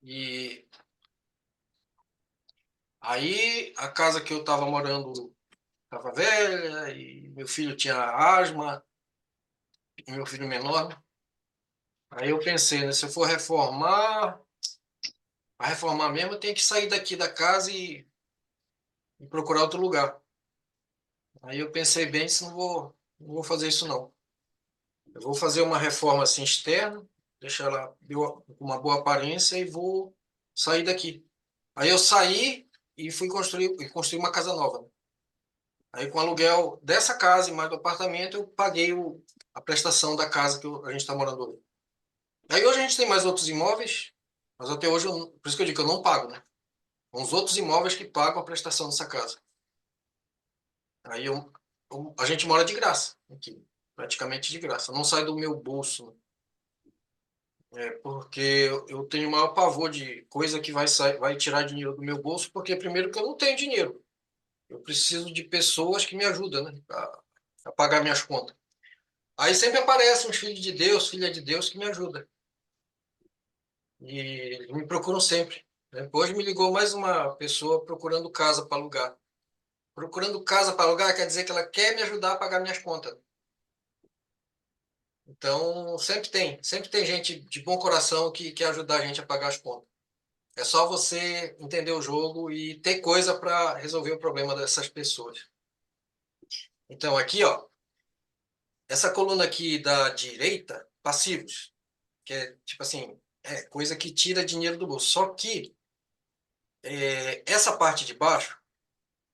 E aí a casa que eu estava morando estava velha e meu filho tinha asma, e meu filho menor, né? Aí eu pensei, né, se eu for reformar, para reformar mesmo, eu tenho que sair daqui da casa e procurar outro lugar. Aí eu pensei bem, se não vou fazer isso não. Eu vou fazer uma reforma assim externa, deixar ela com uma boa aparência e vou sair daqui. Aí eu saí e fui construir uma casa nova, né? Aí com o aluguel dessa casa e mais do apartamento, eu paguei a prestação da casa que a gente está morando hoje. Aí hoje a gente tem mais outros imóveis, mas até hoje, por isso que eu digo que eu não pago, né? São os outros imóveis que pagam a prestação dessa casa. Aí a gente mora de graça aqui, praticamente de graça. Não sai do meu bolso, né? Porque eu tenho o maior pavor de coisa que vai tirar dinheiro do meu bolso, porque primeiro que eu não tenho dinheiro. Eu preciso de pessoas que me ajudam, né, a pagar minhas contas. Aí sempre aparecem uns filhos de Deus, filha de Deus que me ajudam. E eles me procuram sempre, né? Hoje me ligou mais uma pessoa procurando casa para alugar. Procurando casa para alugar quer dizer que ela quer me ajudar a pagar minhas contas. Então, sempre tem gente de bom coração que quer ajudar a gente a pagar as contas. É só você entender o jogo e ter coisa para resolver o problema dessas pessoas. Então, aqui, ó, essa coluna aqui da direita, passivos, que é tipo assim, coisa que tira dinheiro do bolso. Só que essa parte de baixo,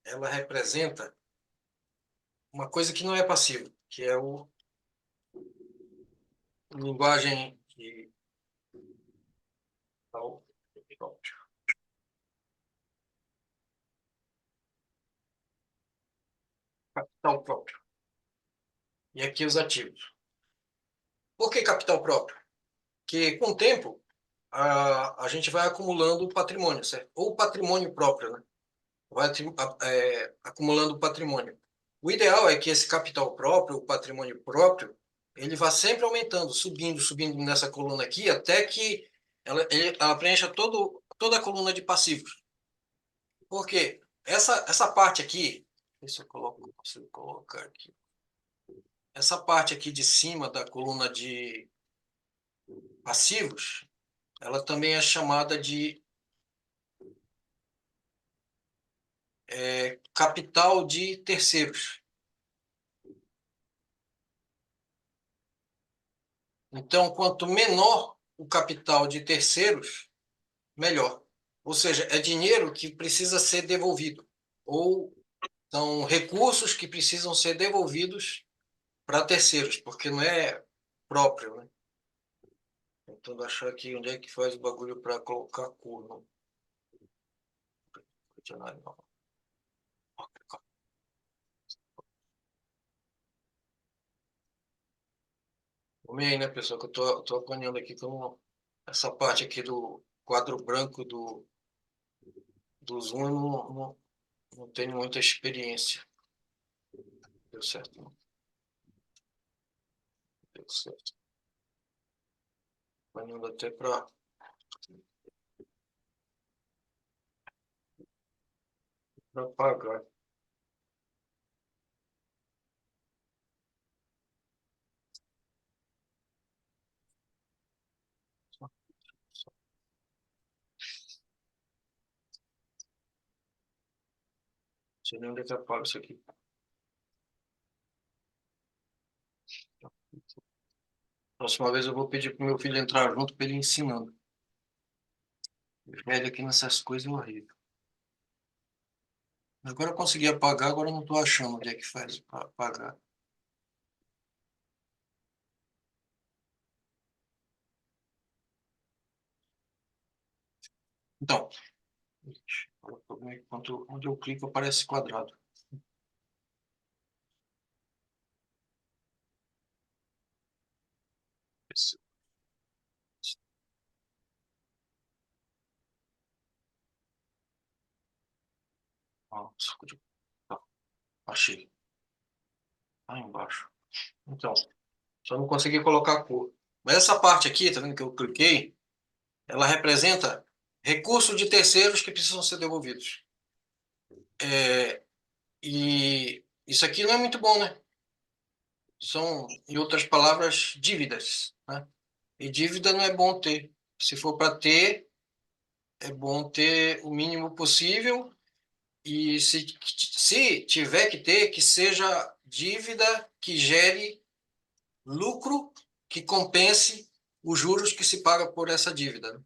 ela representa uma coisa que não é passivo, que é o linguagem de capital próprio. Capital próprio. E aqui os ativos. Por que capital próprio? Que com o tempo a gente vai acumulando patrimônio, certo? Ou patrimônio próprio, né? Vai acumulando patrimônio. O ideal é que esse capital próprio, o patrimônio próprio, ele vá sempre aumentando, subindo, subindo nessa coluna aqui, até que ela preencha toda a coluna de passivos. Por quê? Essa parte aqui, deixa eu consigo colocar aqui. Essa parte aqui de cima da coluna de passivos, ela também é chamada de capital de terceiros. Então, quanto menor o capital de terceiros, melhor. Ou seja, é dinheiro que precisa ser devolvido, ou são recursos que precisam ser devolvidos para terceiros, porque não é próprio, né? Tentando achar aqui onde é que faz o bagulho para colocar cor. Não. Vamos aí, né, pessoal, que eu tô apanhando aqui com essa parte aqui do quadro branco do Zoom, eu não tenho muita experiência. Deu certo, não? Deu certo. Apanhando até para pagar. Não sei nem onde é que apaga isso aqui. Próxima vez eu vou pedir pro meu filho entrar junto para ele ensinando. Velho aqui nessas coisas é horrível. Agora eu consegui apagar, agora eu não estou achando onde é que faz para apagar. Então, onde eu clico aparece quadrado. Ah, tá, achei. Lá embaixo. Então, só não consegui colocar a cor. Mas essa parte aqui, tá vendo que eu cliquei? Ela representa recursos de terceiros que precisam ser devolvidos. E isso aqui não é muito bom, né? São, em outras palavras, dívidas, né? E dívida não é bom ter. Se for para ter, é bom ter o mínimo possível. E se tiver que ter, que seja dívida que gere lucro que compense os juros que se paga por essa dívida, né?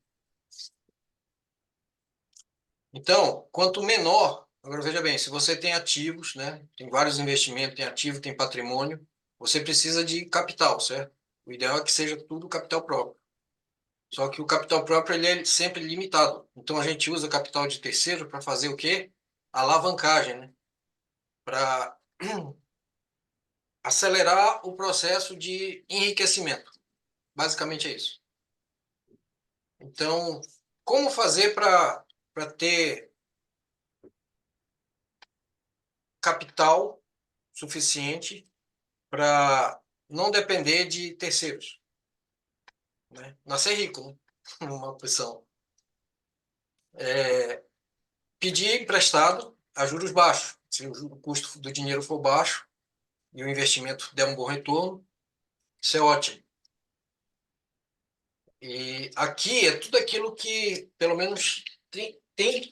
Então, quanto menor, agora veja bem, se você tem ativos, né, tem vários investimentos, tem ativo, tem patrimônio, você precisa de capital, certo? O ideal é que seja tudo capital próprio. Só que o capital próprio ele é sempre limitado. Então a gente usa capital de terceiro para fazer o quê? Alavancagem, né? Para acelerar o processo de enriquecimento. Basicamente é isso. Então, como fazer para ter capital suficiente para não depender de terceiros, né? Nascer rico, né? Uma opção. Pedir emprestado a juros baixos. Se o custo do dinheiro for baixo e o investimento der um bom retorno, isso é ótimo. E aqui é tudo aquilo que, pelo menos,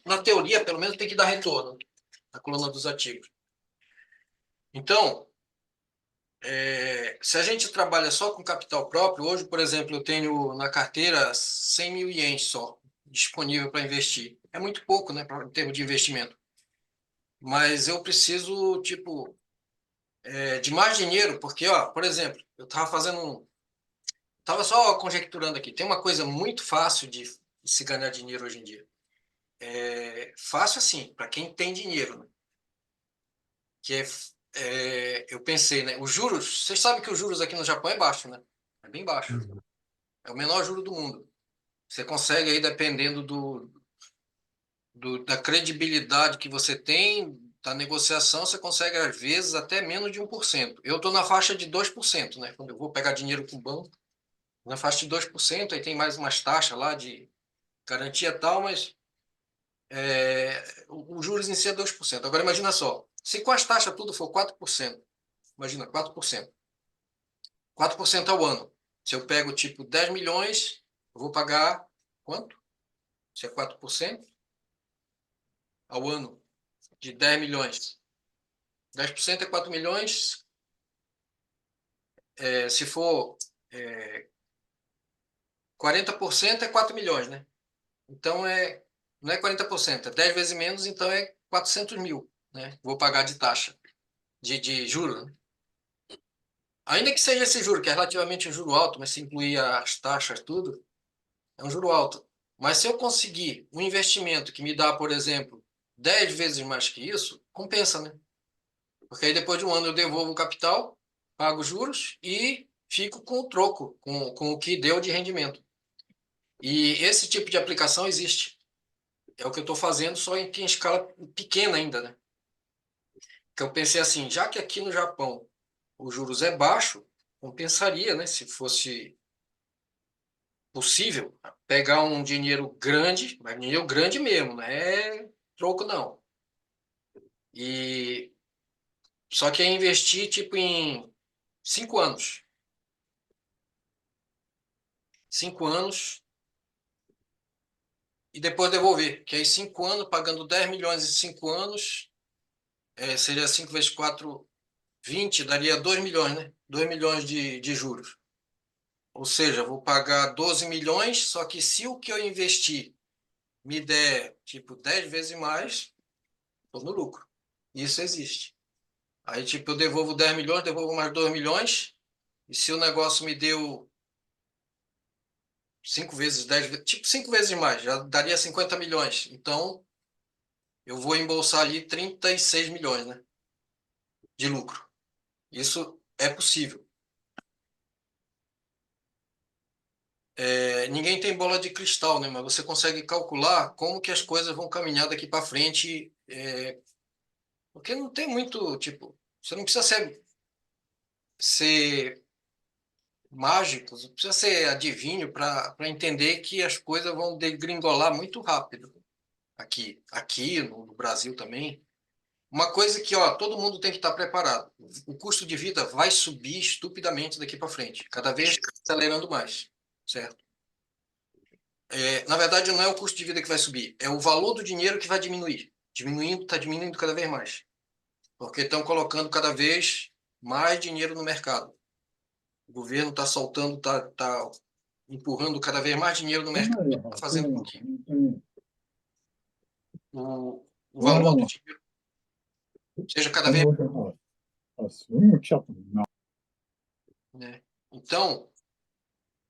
na teoria, pelo menos tem que dar retorno na coluna dos ativos. Então, se a gente trabalha só com capital próprio, hoje, por exemplo, eu tenho na carteira 100 mil ienes só disponível para investir. É muito pouco, né, em termos de investimento. Mas eu preciso, tipo, de mais dinheiro, porque, ó, por exemplo, eu estava estava só conjecturando aqui. Tem uma coisa muito fácil de se ganhar dinheiro hoje em dia. Fácil assim, para quem tem dinheiro, né? Que eu pensei, né? Os juros, vocês sabem que os juros aqui no Japão é baixo, né? É bem baixo. Uhum. É o menor juro do mundo. Você consegue aí, dependendo da credibilidade que você tem, da negociação, você consegue, às vezes, até menos de 1%. Eu estou na faixa de 2%, né? Quando eu vou pegar dinheiro com o banco, na faixa de 2%, aí tem mais umas taxas lá de garantia e tal, mas os juros em si é 2%. Agora, imagina só, se com as taxas tudo for 4%, imagina, 4%. 4% ao ano. Se eu pego, tipo, 10 milhões, eu vou pagar quanto? Se é 4% ao ano de 10 milhões. 10% é 4 milhões. Se for 40% é 4 milhões, né? Então, não é 40%, é 10 vezes menos, então é 400 mil, né? Vou pagar de taxa, de juros, né? Ainda que seja esse juro, que é relativamente um juro alto, mas se incluir as taxas, tudo, é um juro alto. Mas se eu conseguir um investimento que me dá, por exemplo, 10 vezes mais que isso, compensa, né? Porque aí depois de um ano eu devolvo o capital, pago os juros e fico com o troco, com o que deu de rendimento. E esse tipo de aplicação existe. É o que eu estou fazendo, só em escala pequena ainda, né? Que eu pensei assim, já que aqui no Japão os juros é baixo, compensaria, né? Se fosse possível pegar um dinheiro grande, mas dinheiro grande mesmo, não é troco não. E só que é investir tipo em 5 anos. 5 anos e depois devolver. Que aí 5 anos, pagando 10 milhões em 5 anos, seria 5 vezes 4, 20, daria 2 milhões, né? 2 milhões de juros. Ou seja, vou pagar 12 milhões, só que se o que eu investir me der tipo 10 vezes mais, estou no lucro. Isso existe. Aí, tipo, eu devolvo 10 milhões, devolvo mais 2 milhões, e se o negócio me deu 5 vezes, 10 vezes, tipo, 5 vezes mais, já daria 50 milhões. Então, eu vou embolsar ali 36 milhões, né, de lucro. Isso é possível. Ninguém tem bola de cristal, né, mas você consegue calcular como que as coisas vão caminhar daqui para frente, porque não tem muito, tipo, você não precisa ser mágicos, não precisa ser adivinho para entender que as coisas vão degringolar muito rápido aqui no Brasil também. Uma coisa que, ó, todo mundo tem que estar preparado. O custo de vida vai subir estupidamente daqui para frente, cada vez acelerando mais, certo? Na verdade, não é o custo de vida que vai subir, é o valor do dinheiro que vai diminuir. Diminuindo, está diminuindo cada vez mais, porque estão colocando cada vez mais dinheiro no mercado. O governo está soltando, está empurrando cada vez mais dinheiro no mercado, está fazendo com que o valor do dinheiro seja cada vez, né? Então,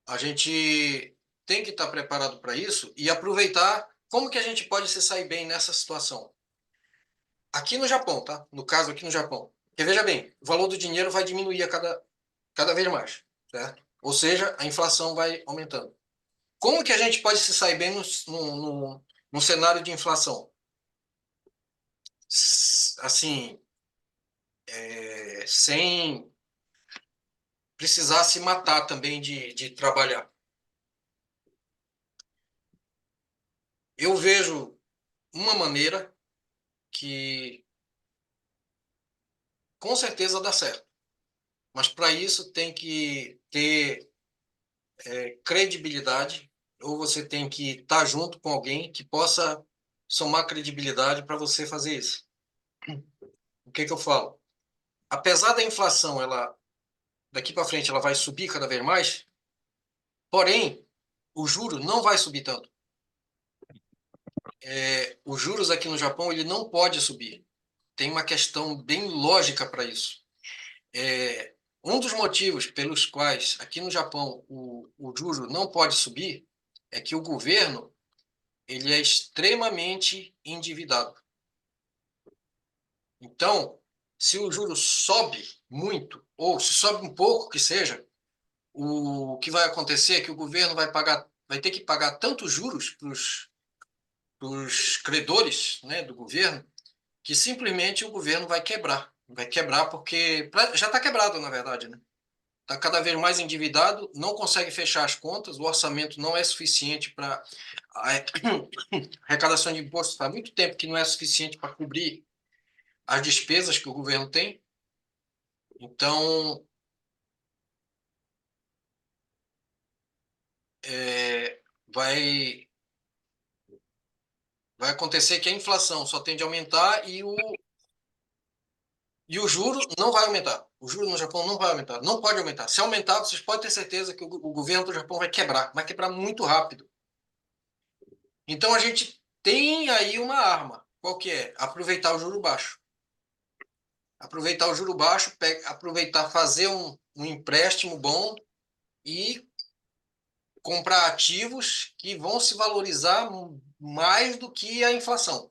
a gente tem que estar preparado para isso e aproveitar como que a gente pode se sair bem nessa situação. Aqui no Japão, tá? No caso aqui no Japão. Porque veja bem, o valor do dinheiro vai diminuir cada vez mais, certo? Ou seja, a inflação vai aumentando. Como que a gente pode se sair bem no cenário de inflação? Assim, sem precisar se matar também de trabalhar. Eu vejo uma maneira que com certeza dá certo, mas para isso tem que ter credibilidade, ou você tem que estar junto com alguém que possa somar credibilidade para você fazer isso. O que que eu falo? Apesar da inflação, ela daqui para frente ela vai subir cada vez mais, porém, o juro não vai subir tanto. Os juros aqui no Japão ele não pode subir. Tem uma questão bem lógica para isso. Um dos motivos pelos quais aqui no Japão o juro não pode subir é que o governo ele é extremamente endividado. Então, se o juro sobe muito, ou se sobe um pouco que seja, o que vai acontecer é que o governo vai ter que pagar tantos juros para os credores, né, do governo, que simplesmente o governo vai quebrar. Vai quebrar porque já está quebrado, na verdade, né? Está cada vez mais endividado, não consegue fechar as contas, o orçamento não é suficiente para a arrecadação de impostos. Faz muito tempo que não é suficiente para cobrir as despesas que o governo tem. Então, é, vai, vai acontecer que a inflação só tende a aumentar e o juro não vai aumentar. O juro no Japão não vai aumentar, não pode aumentar. Se aumentar, vocês podem ter certeza que o governo do Japão vai quebrar muito rápido. Então, a gente tem aí uma arma. Qual que é? Aproveitar o juro baixo. Aproveitar o juro baixo, aproveitar, fazer um empréstimo bom e comprar ativos que vão se valorizar mais do que a inflação.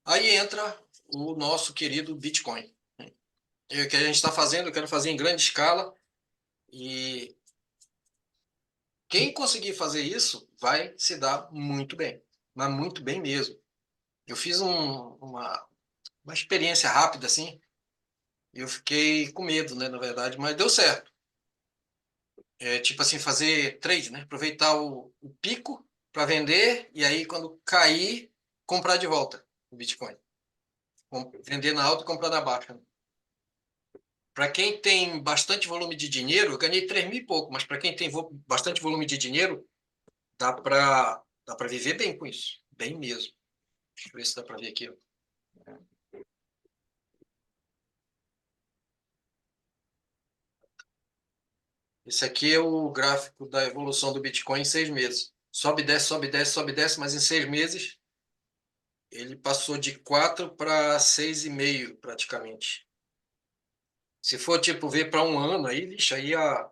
Aí entra o nosso querido Bitcoin. O que a gente está fazendo, eu quero fazer em grande escala e quem conseguir fazer isso vai se dar muito bem, mas muito bem mesmo. Eu fiz uma experiência rápida assim, e eu fiquei com medo, né, na verdade, mas deu certo. Tipo assim, fazer trade, né? Aproveitar o pico para vender e aí quando cair, comprar de volta o Bitcoin. Vender na alta e comprar na baixa, né? Para quem tem bastante volume de dinheiro, eu ganhei 3 mil e pouco, mas para quem tem bastante volume de dinheiro, dá para viver bem com isso. Bem mesmo. Deixa eu ver se dá para ver aqui. Ó. Esse aqui é o gráfico da evolução do Bitcoin em 6 meses. Sobe, desce, sobe, desce, sobe, desce, mas em 6 meses ele passou de 4 para 6,5 praticamente. Se for tipo ver para um ano aí, vixe, aí a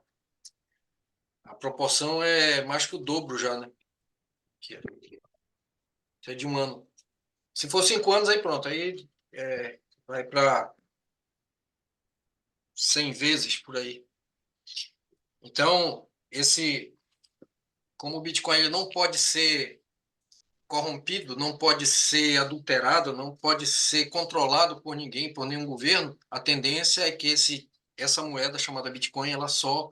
proporção é mais que o dobro já, né? Aqui, ó. Isso é de um ano. Se for 5 anos, aí pronto. Aí vai para 100 vezes por aí. Então, como o Bitcoin ele não pode ser corrompido, não pode ser adulterado, não pode ser controlado por ninguém, por nenhum governo, a tendência é que essa moeda chamada Bitcoin, ela só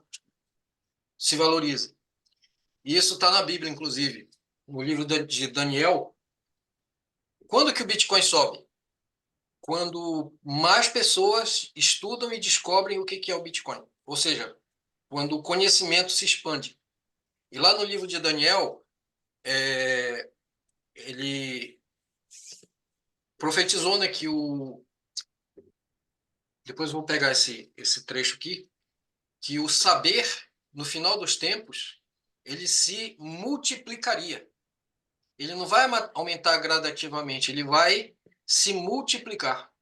se valoriza. E isso está na Bíblia, inclusive. No livro de Daniel, quando que o Bitcoin sobe? Quando mais pessoas estudam e descobrem o que é o Bitcoin. Ou seja, quando o conhecimento se expande. E lá no livro de Daniel, ele profetizou, né, que o... Depois eu vou pegar esse trecho aqui, que o saber, no final dos tempos, ele se multiplicaria. Ele não vai aumentar gradativamente, ele vai se multiplicar.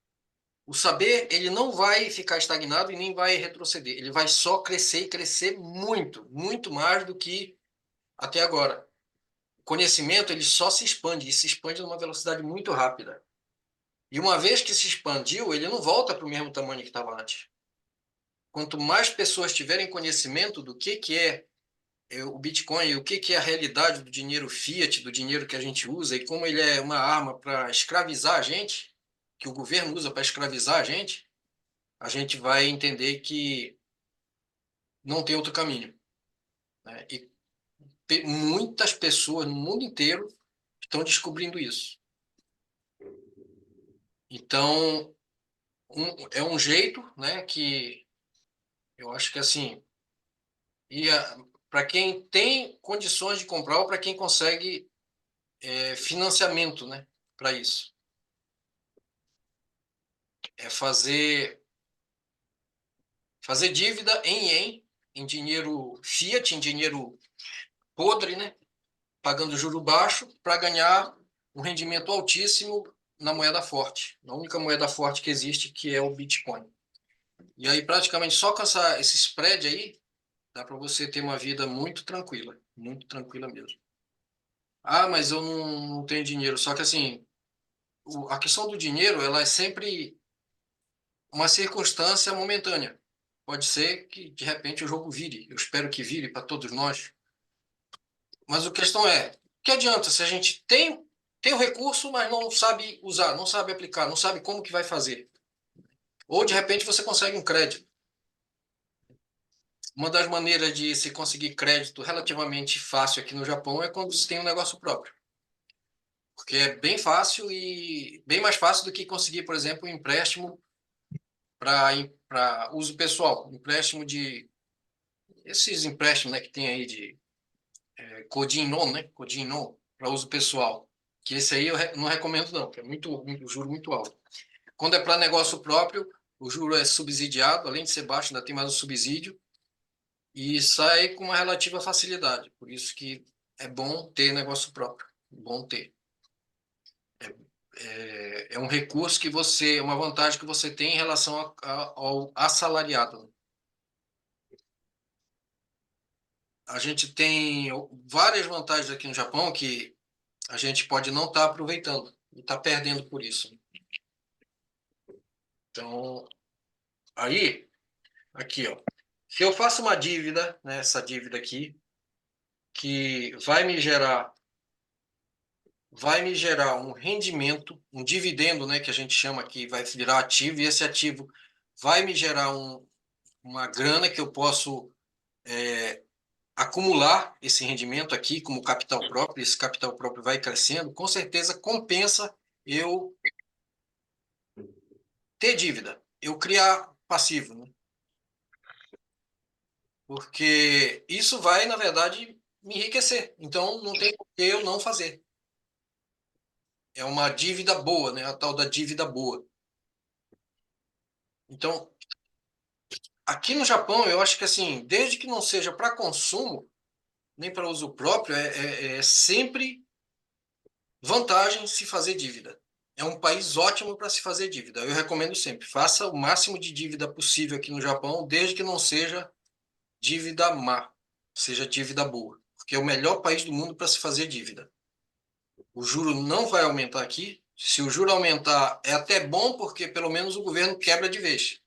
O saber, ele não vai ficar estagnado e nem vai retroceder. Ele vai só crescer e crescer muito, muito mais do que até agora. O conhecimento, ele só se expande, e se expande numa velocidade muito rápida. E uma vez que se expandiu, ele não volta para o mesmo tamanho que estava antes. Quanto mais pessoas tiverem conhecimento do que é o Bitcoin e o que é a realidade do dinheiro fiat, do dinheiro que a gente usa e como ele é uma arma para escravizar a gente, que o governo usa para escravizar a gente vai entender que não tem outro caminho, né? E muitas pessoas no mundo inteiro estão descobrindo isso. Então, é um jeito, né, que eu acho que assim, para quem tem condições de comprar ou para quem consegue financiamento, né, para isso, é fazer dívida em ien, em dinheiro fiat, em dinheiro podre, né, pagando juro baixo para ganhar um rendimento altíssimo na moeda forte, na única moeda forte que existe, que é o Bitcoin. E aí, praticamente, só com esse spread aí, dá para você ter uma vida muito tranquila mesmo. Ah, mas eu não tenho dinheiro. Só que, assim, a questão do dinheiro, ela é sempre uma circunstância momentânea. Pode ser que, de repente, o jogo vire. Eu espero que vire para todos nós. Mas a questão é, que adianta se a gente tem o recurso, mas não sabe usar, não sabe aplicar, não sabe como que vai fazer. Ou, de repente, você consegue um crédito. Uma das maneiras de se conseguir crédito relativamente fácil aqui no Japão é quando você tem um negócio próprio. Porque é bem fácil e bem mais fácil do que conseguir, por exemplo, um empréstimo para uso pessoal. Empréstimo de... Esses empréstimos, né, que tem aí de Codin-non, né? Codin-non, para uso pessoal. Que esse aí eu não recomendo não, porque é muito juro muito alto. Quando é para negócio próprio, o juro é subsidiado, além de ser baixo, ainda tem mais o subsídio, e sai com uma relativa facilidade. Por isso que é bom ter negócio próprio. Bom ter. É um recurso que você, uma vantagem que você tem em relação ao assalariado. A gente tem várias vantagens aqui no Japão que a gente pode não estar aproveitando e estar perdendo por isso. Então, aí, aqui, ó, se eu faço uma dívida, né, essa dívida aqui, que vai me gerar um rendimento, um dividendo, né, que a gente chama aqui, vai virar ativo, e esse ativo vai me gerar uma grana que eu posso acumular esse rendimento aqui como capital próprio, esse capital próprio vai crescendo, com certeza compensa eu ter dívida, eu criar passivo, né? Porque isso vai, na verdade, me enriquecer. Então, não tem por que eu não fazer. É uma dívida boa, né? A tal da dívida boa. Então, aqui no Japão, eu acho que assim, desde que não seja para consumo, nem para uso próprio, é sempre vantagem se fazer dívida. É um país ótimo para se fazer dívida. Eu recomendo sempre. Faça o máximo de dívida possível aqui no Japão, desde que não seja dívida má, seja dívida boa. Porque é o melhor país do mundo para se fazer dívida. O juro não vai aumentar aqui. Se o juro aumentar, é até bom, porque pelo menos o governo quebra de vez.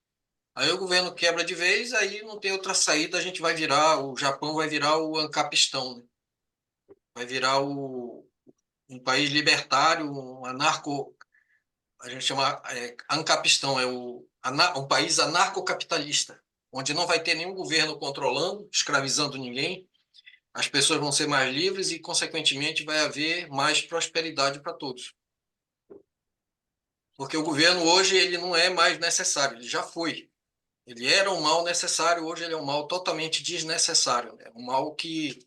Aí o governo quebra de vez, aí não tem outra saída, a gente vai virar, o Japão vai virar o Ancapistão, né? Vai virar um país libertário, um anarco, a gente chama Ancapistão, um país anarcocapitalista. onde não vai ter nenhum governo controlando, escravizando ninguém, as pessoas vão ser mais livres e, consequentemente, vai haver mais prosperidade para todos. Porque o governo hoje ele não é mais necessário, ele já foi. Ele era um mal necessário, hoje ele é um mal totalmente desnecessário. É um mal que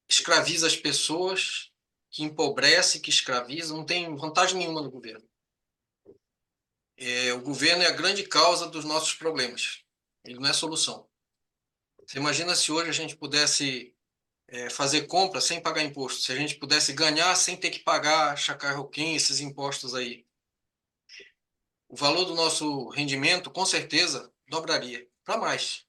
escraviza as pessoas, que empobrece, que escraviza, não tem vantagem nenhuma no governo. O governo é a grande causa dos nossos problemas. Ele não é solução. Você imagina se hoje a gente pudesse fazer compra sem pagar imposto, se a gente pudesse ganhar sem ter que pagar chacarroquim, esses impostos aí. O valor do nosso rendimento, com certeza, dobraria para mais.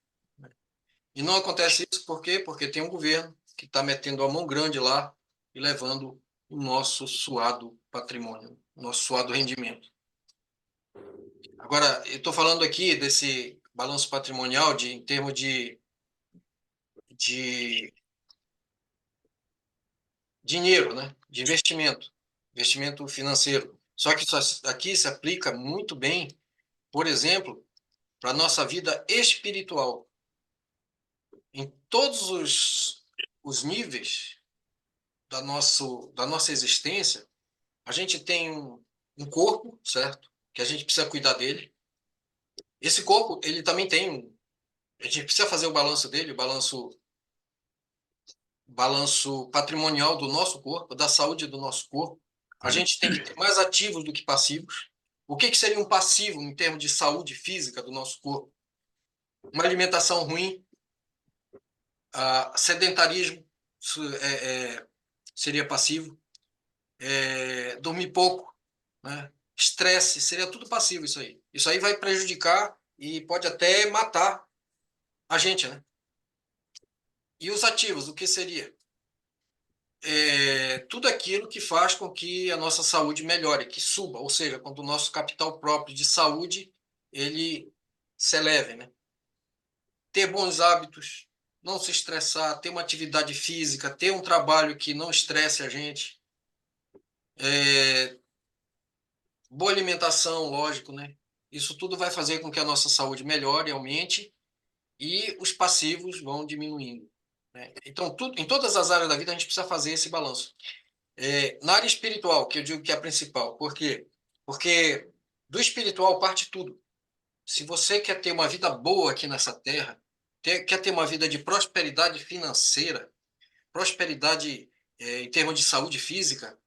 E não acontece isso por quê? Porque tem um governo que está metendo a mão grande lá e levando o nosso suado patrimônio, o nosso suado rendimento. Agora, eu estou falando aqui desse balanço patrimonial em termos de dinheiro, né? De investimento financeiro. Só que isso aqui se aplica muito bem, por exemplo, para a nossa vida espiritual. Em todos os níveis da nossa existência, a gente tem um corpo, certo? Que a gente precisa cuidar dele. Esse corpo, ele também tem. A gente precisa fazer o balanço dele, o balanço patrimonial do nosso corpo, da saúde do nosso corpo. A gente tem que ter mais ativos do que passivos. O que seria um passivo em termos de saúde física do nosso corpo? Uma alimentação ruim, sedentarismo seria passivo, dormir pouco, né? Estresse, seria tudo passivo isso aí. Isso aí vai prejudicar e pode até matar a gente, né? E os ativos, o que seria? Tudo aquilo que faz com que a nossa saúde melhore, que suba, ou seja, quando o nosso capital próprio de saúde ele se eleve, né? Ter bons hábitos, não se estressar, ter uma atividade física, ter um trabalho que não estresse a gente, boa alimentação, lógico, né? Isso tudo vai fazer com que a nossa saúde melhore, aumente e os passivos vão diminuindo, né? Então, em todas as áreas da vida a gente precisa fazer esse balanço. Na área espiritual, que eu digo que é a principal, por quê? Porque do espiritual parte tudo. Se você quer ter uma vida boa aqui nessa terra, quer ter uma vida de prosperidade financeira, prosperidade em termos de saúde física,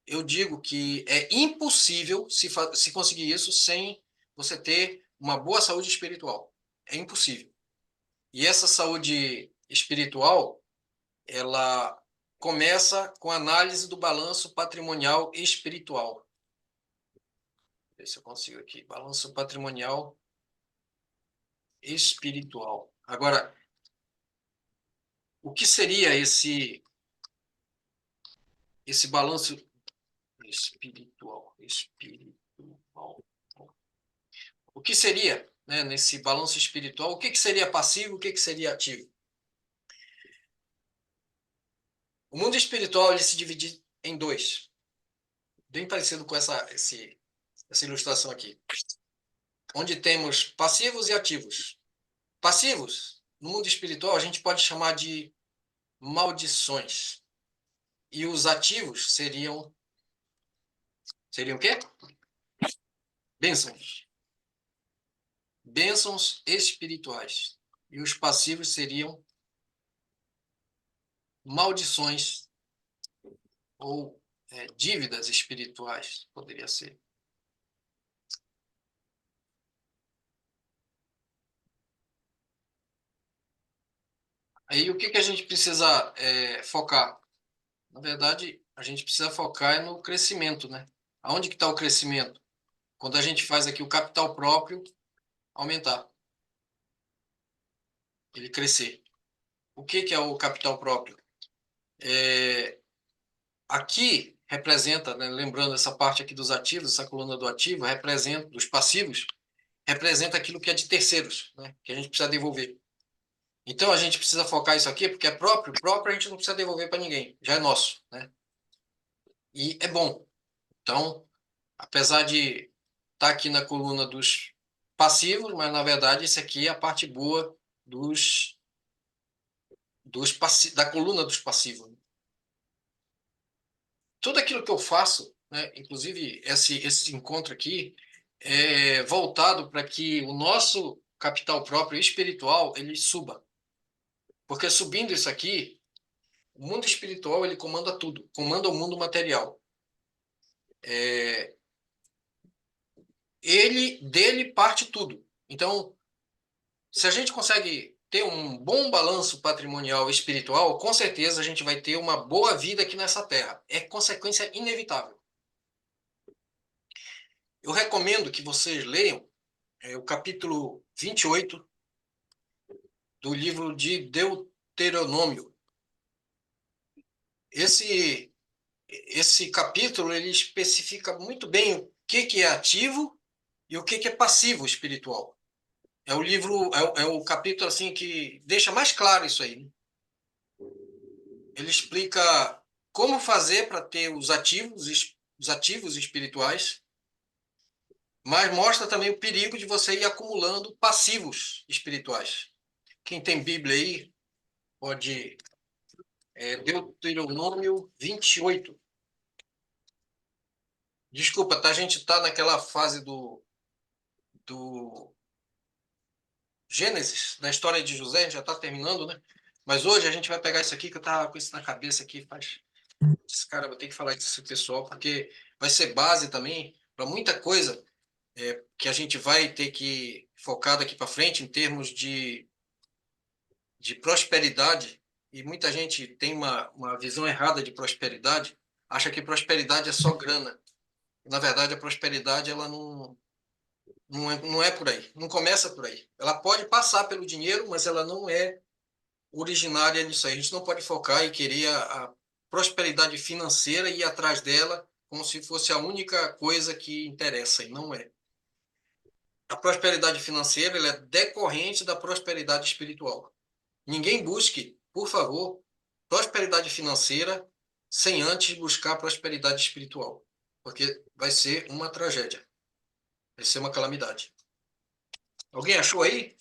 eu digo que é impossível se conseguir isso sem você ter uma boa saúde espiritual. É impossível. E essa saúde espiritual, ela começa com a análise do balanço patrimonial espiritual. Ver se eu consigo aqui. Balanço patrimonial espiritual. Agora, o que seria esse balanço espiritual? Espiritual. O que seria, né, nesse balanço espiritual? O que seria passivo? O que seria ativo? O mundo espiritual ele se divide em dois, bem parecido com essa ilustração aqui, onde temos passivos e ativos. Passivos, no mundo espiritual, a gente pode chamar de maldições. E os ativos seriam o quê? Bênçãos. Bênçãos espirituais. E os passivos seriam maldições ou dívidas espirituais, poderia ser. Aí o que a gente precisa focar? Na verdade, a gente precisa focar no crescimento, né? Aonde que está o crescimento? Quando a gente faz aqui o capital próprio aumentar, ele crescer. O que é o capital próprio? Aqui representa, né, lembrando essa parte aqui dos ativos, essa coluna do ativo, representa, dos passivos, representa aquilo que é de terceiros, né, que a gente precisa devolver. Então a gente precisa focar isso aqui, porque é próprio a gente não precisa devolver para ninguém, já é nosso, né? E é bom. Então, apesar de estar aqui na coluna dos passivos, mas na verdade isso aqui é a parte boa da coluna dos passivos. Tudo aquilo que eu faço, né, inclusive esse encontro aqui, é voltado para que o nosso capital próprio espiritual ele suba. Porque subindo isso aqui, o mundo espiritual ele comanda tudo, comanda o mundo material. Dele parte tudo. Então, se a gente consegue ter um bom balanço patrimonial e espiritual, com certeza a gente vai ter uma boa vida aqui nessa terra. É consequência inevitável. Eu recomendo que vocês leiam o capítulo 28 do livro de Deuteronômio. Esse capítulo ele especifica muito bem o que é ativo e o que é passivo espiritual. É o livro, é o capítulo assim que deixa mais claro isso aí, né? Ele explica como fazer para ter os ativos espirituais, mas mostra também o perigo de você ir acumulando passivos espirituais. Quem tem Bíblia aí, pode. Deuteronômio 28. Desculpa, tá? A gente está naquela fase do Gênesis, da história de José, a gente já está terminando, né? Mas hoje a gente vai pegar isso aqui, que eu estava com isso na cabeça aqui, faz. Cara, vou ter que falar disso pessoal, porque vai ser base também para muita coisa que a gente vai ter que focar daqui para frente em termos de prosperidade. E muita gente tem uma visão errada de prosperidade, acha que prosperidade é só grana. Na verdade, a prosperidade ela não é por aí, não começa por aí. Ela pode passar pelo dinheiro, mas ela não é originária nisso aí. A gente não pode focar e querer a prosperidade financeira e ir atrás dela como se fosse a única coisa que interessa, e não é. A prosperidade financeira ela é decorrente da prosperidade espiritual. Ninguém busque, por favor, prosperidade financeira sem antes buscar prosperidade espiritual, porque vai ser uma tragédia, vai ser uma calamidade. Alguém achou aí?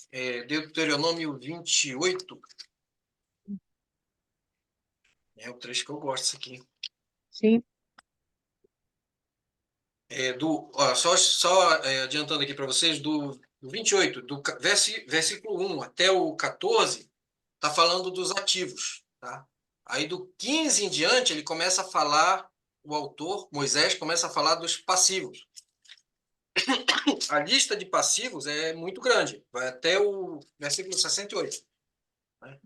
Deuteronômio 28. É o trecho que eu gosto, isso aqui. Sim. Adiantando aqui para vocês, do 28, versículo 1 até o 14, está falando dos ativos. Tá? Aí do 15 em diante, ele começa a falar, o autor, Moisés, começa a falar dos passivos. A lista de passivos é muito grande, vai até o versículo 68. Né?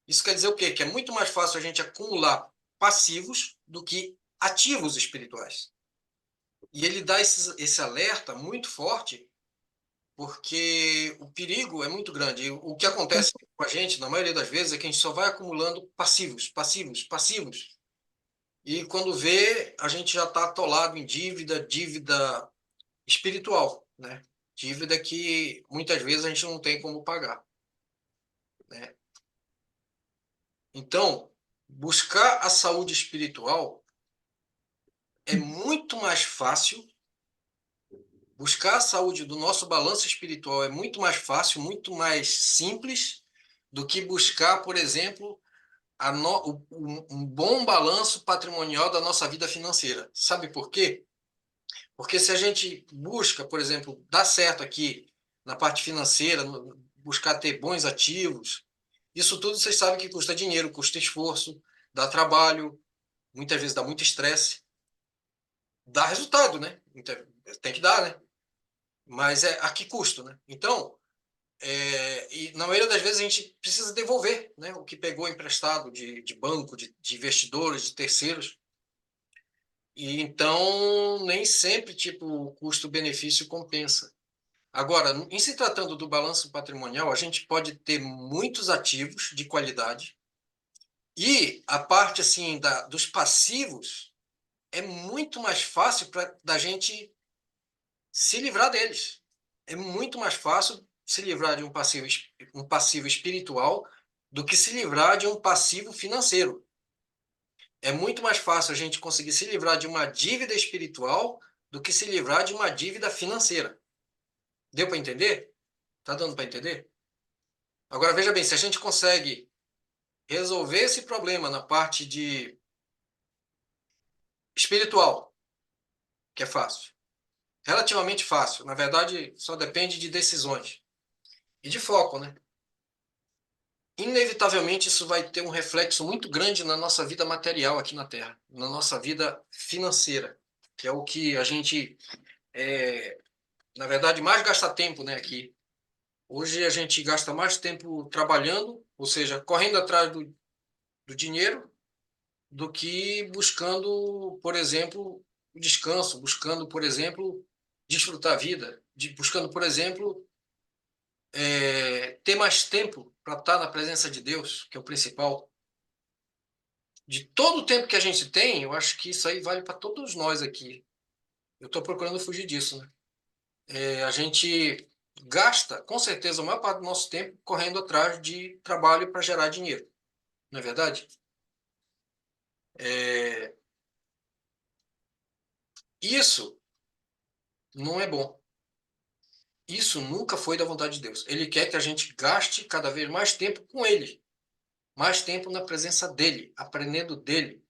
Isso quer dizer o quê? Que é muito mais fácil a gente acumular passivos do que ativos espirituais. E ele dá esse alerta muito forte, porque o perigo é muito grande. O que acontece com a gente, na maioria das vezes, é que a gente só vai acumulando passivos, passivos, passivos. E quando vê, a gente já está atolado em dívida espiritual, né? Dívida que muitas vezes a gente não tem como pagar, né? Então, buscar a saúde espiritual é muito mais fácil. Buscar a saúde do nosso balanço espiritual é muito mais fácil, muito mais simples do que buscar, por exemplo, um bom balanço patrimonial da nossa vida financeira. Sabe por quê? Porque se a gente busca, por exemplo, dar certo aqui na parte financeira, buscar ter bons ativos, isso tudo vocês sabem que custa dinheiro, custa esforço, dá trabalho, muitas vezes dá muito estresse, dá resultado, né? Tem que dar, né? Mas é a que custo, né? Então, e na maioria das vezes a gente precisa devolver, né, o que pegou emprestado de banco, de investidores, de terceiros. E então nem sempre tipo o custo-benefício compensa. Agora, em se tratando do balanço patrimonial, a gente pode ter muitos ativos de qualidade e a parte assim dos passivos é muito mais fácil da gente se livrar deles. É muito mais fácil se livrar de um passivo espiritual do que se livrar de um passivo financeiro. É muito mais fácil a gente conseguir se livrar de uma dívida espiritual do que se livrar de uma dívida financeira. Deu para entender? Tá dando para entender? Agora, veja bem, se a gente consegue resolver esse problema na parte de espiritual, que é fácil, relativamente fácil, na verdade, só depende de decisões e de foco, né? Inevitavelmente, isso vai ter um reflexo muito grande na nossa vida material aqui na Terra, na nossa vida financeira, que é o que a gente, na verdade, mais gasta tempo, né, aqui. Hoje a gente gasta mais tempo trabalhando, ou seja, correndo atrás do dinheiro, do que buscando, por exemplo, o descanso, buscando, por exemplo, desfrutar a vida, buscando, por exemplo, ter mais tempo para estar na presença de Deus, que é o principal. De todo o tempo que a gente tem, eu acho que isso aí vale para todos nós aqui. Eu estou procurando fugir disso, né? A gente gasta, com certeza, a maior parte do nosso tempo correndo atrás de trabalho para gerar dinheiro, não é verdade? É, isso não é bom. Isso nunca foi da vontade de Deus. Ele quer que a gente gaste cada vez mais tempo com Ele, mais tempo na presença dEle, aprendendo dEle.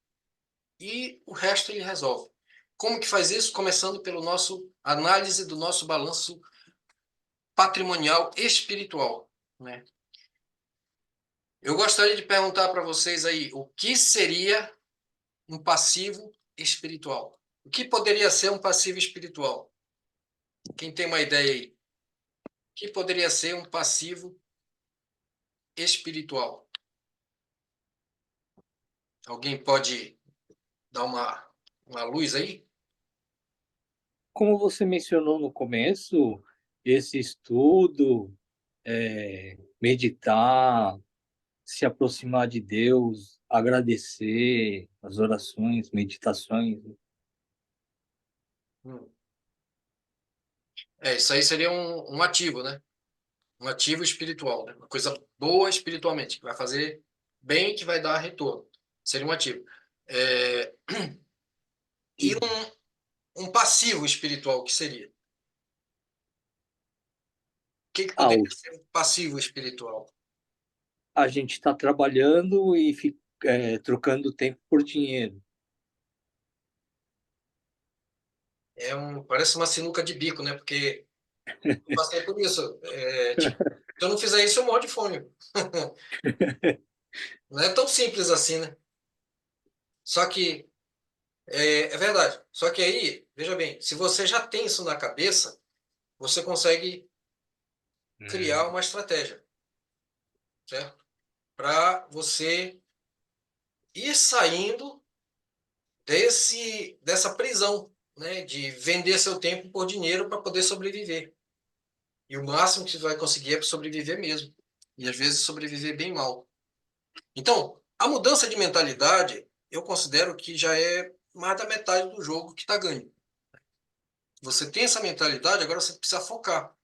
E o resto Ele resolve. Como que faz isso? Começando pelo nosso análise do nosso balanço patrimonial espiritual, né? Eu gostaria de perguntar para vocês aí, o que seria um passivo espiritual? O que poderia ser um passivo espiritual? Quem tem uma ideia aí? O que poderia ser um passivo espiritual? Alguém pode dar uma luz aí? Como você mencionou no começo, esse estudo, meditar, se aproximar de Deus, agradecer, as orações, meditações. Hum. Isso aí seria um ativo, né? Um ativo espiritual, né? Uma coisa boa espiritualmente, que vai fazer bem, que vai dar retorno. Seria um ativo. É, e um passivo espiritual, que seria? O que Ah, poderia ser um passivo espiritual? a gente está trabalhando e trocando tempo por dinheiro. Parece uma sinuca de bico, né? Porque eu passei por isso. Tipo, se eu não fizer isso, eu morro de fome. Não é tão simples assim, né? Só que é verdade. Só que aí, veja bem, se você já tem isso na cabeça, você consegue criar Hum. uma estratégia, certo? Para você ir saindo dessa prisão, né? De vender seu tempo por dinheiro para poder sobreviver. E o máximo que você vai conseguir é sobreviver mesmo. E às vezes sobreviver bem mal. Então, a mudança de mentalidade, eu considero que já é mais da metade do jogo que está ganho. Você tem essa mentalidade, agora você precisa focar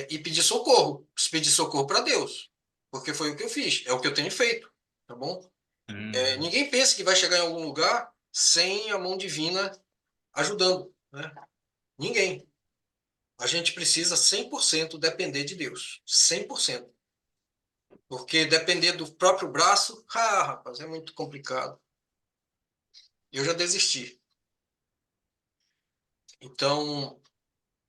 e pedir socorro. Pedir socorro para Deus, porque foi o que eu fiz, é o que eu tenho feito, tá bom? Hum. Ninguém pensa que vai chegar em algum lugar sem a mão divina ajudando, né? Ninguém. A gente precisa 100% depender de Deus, 100%. Porque depender do próprio braço, rapaz, é muito complicado. Eu já desisti. Então,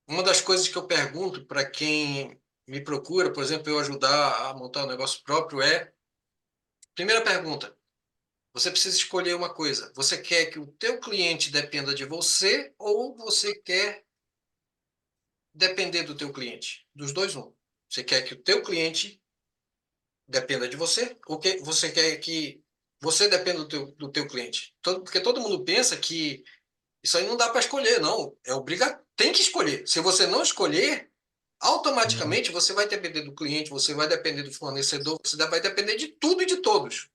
uma das coisas que eu pergunto para quem me procura, por exemplo, eu ajudar a montar um negócio próprio primeira pergunta, você precisa escolher uma coisa. Você quer que o teu cliente dependa de você ou você quer depender do teu cliente? Dos dois, um. Você quer que o teu cliente dependa de você ou que você quer que você dependa do teu cliente? Porque todo mundo pensa que isso aí não dá para escolher, não. É obrigatório. Tem que escolher. Se você não escolher, Hum. automaticamente você vai depender do cliente, você vai depender do fornecedor, você vai depender de tudo e de todos,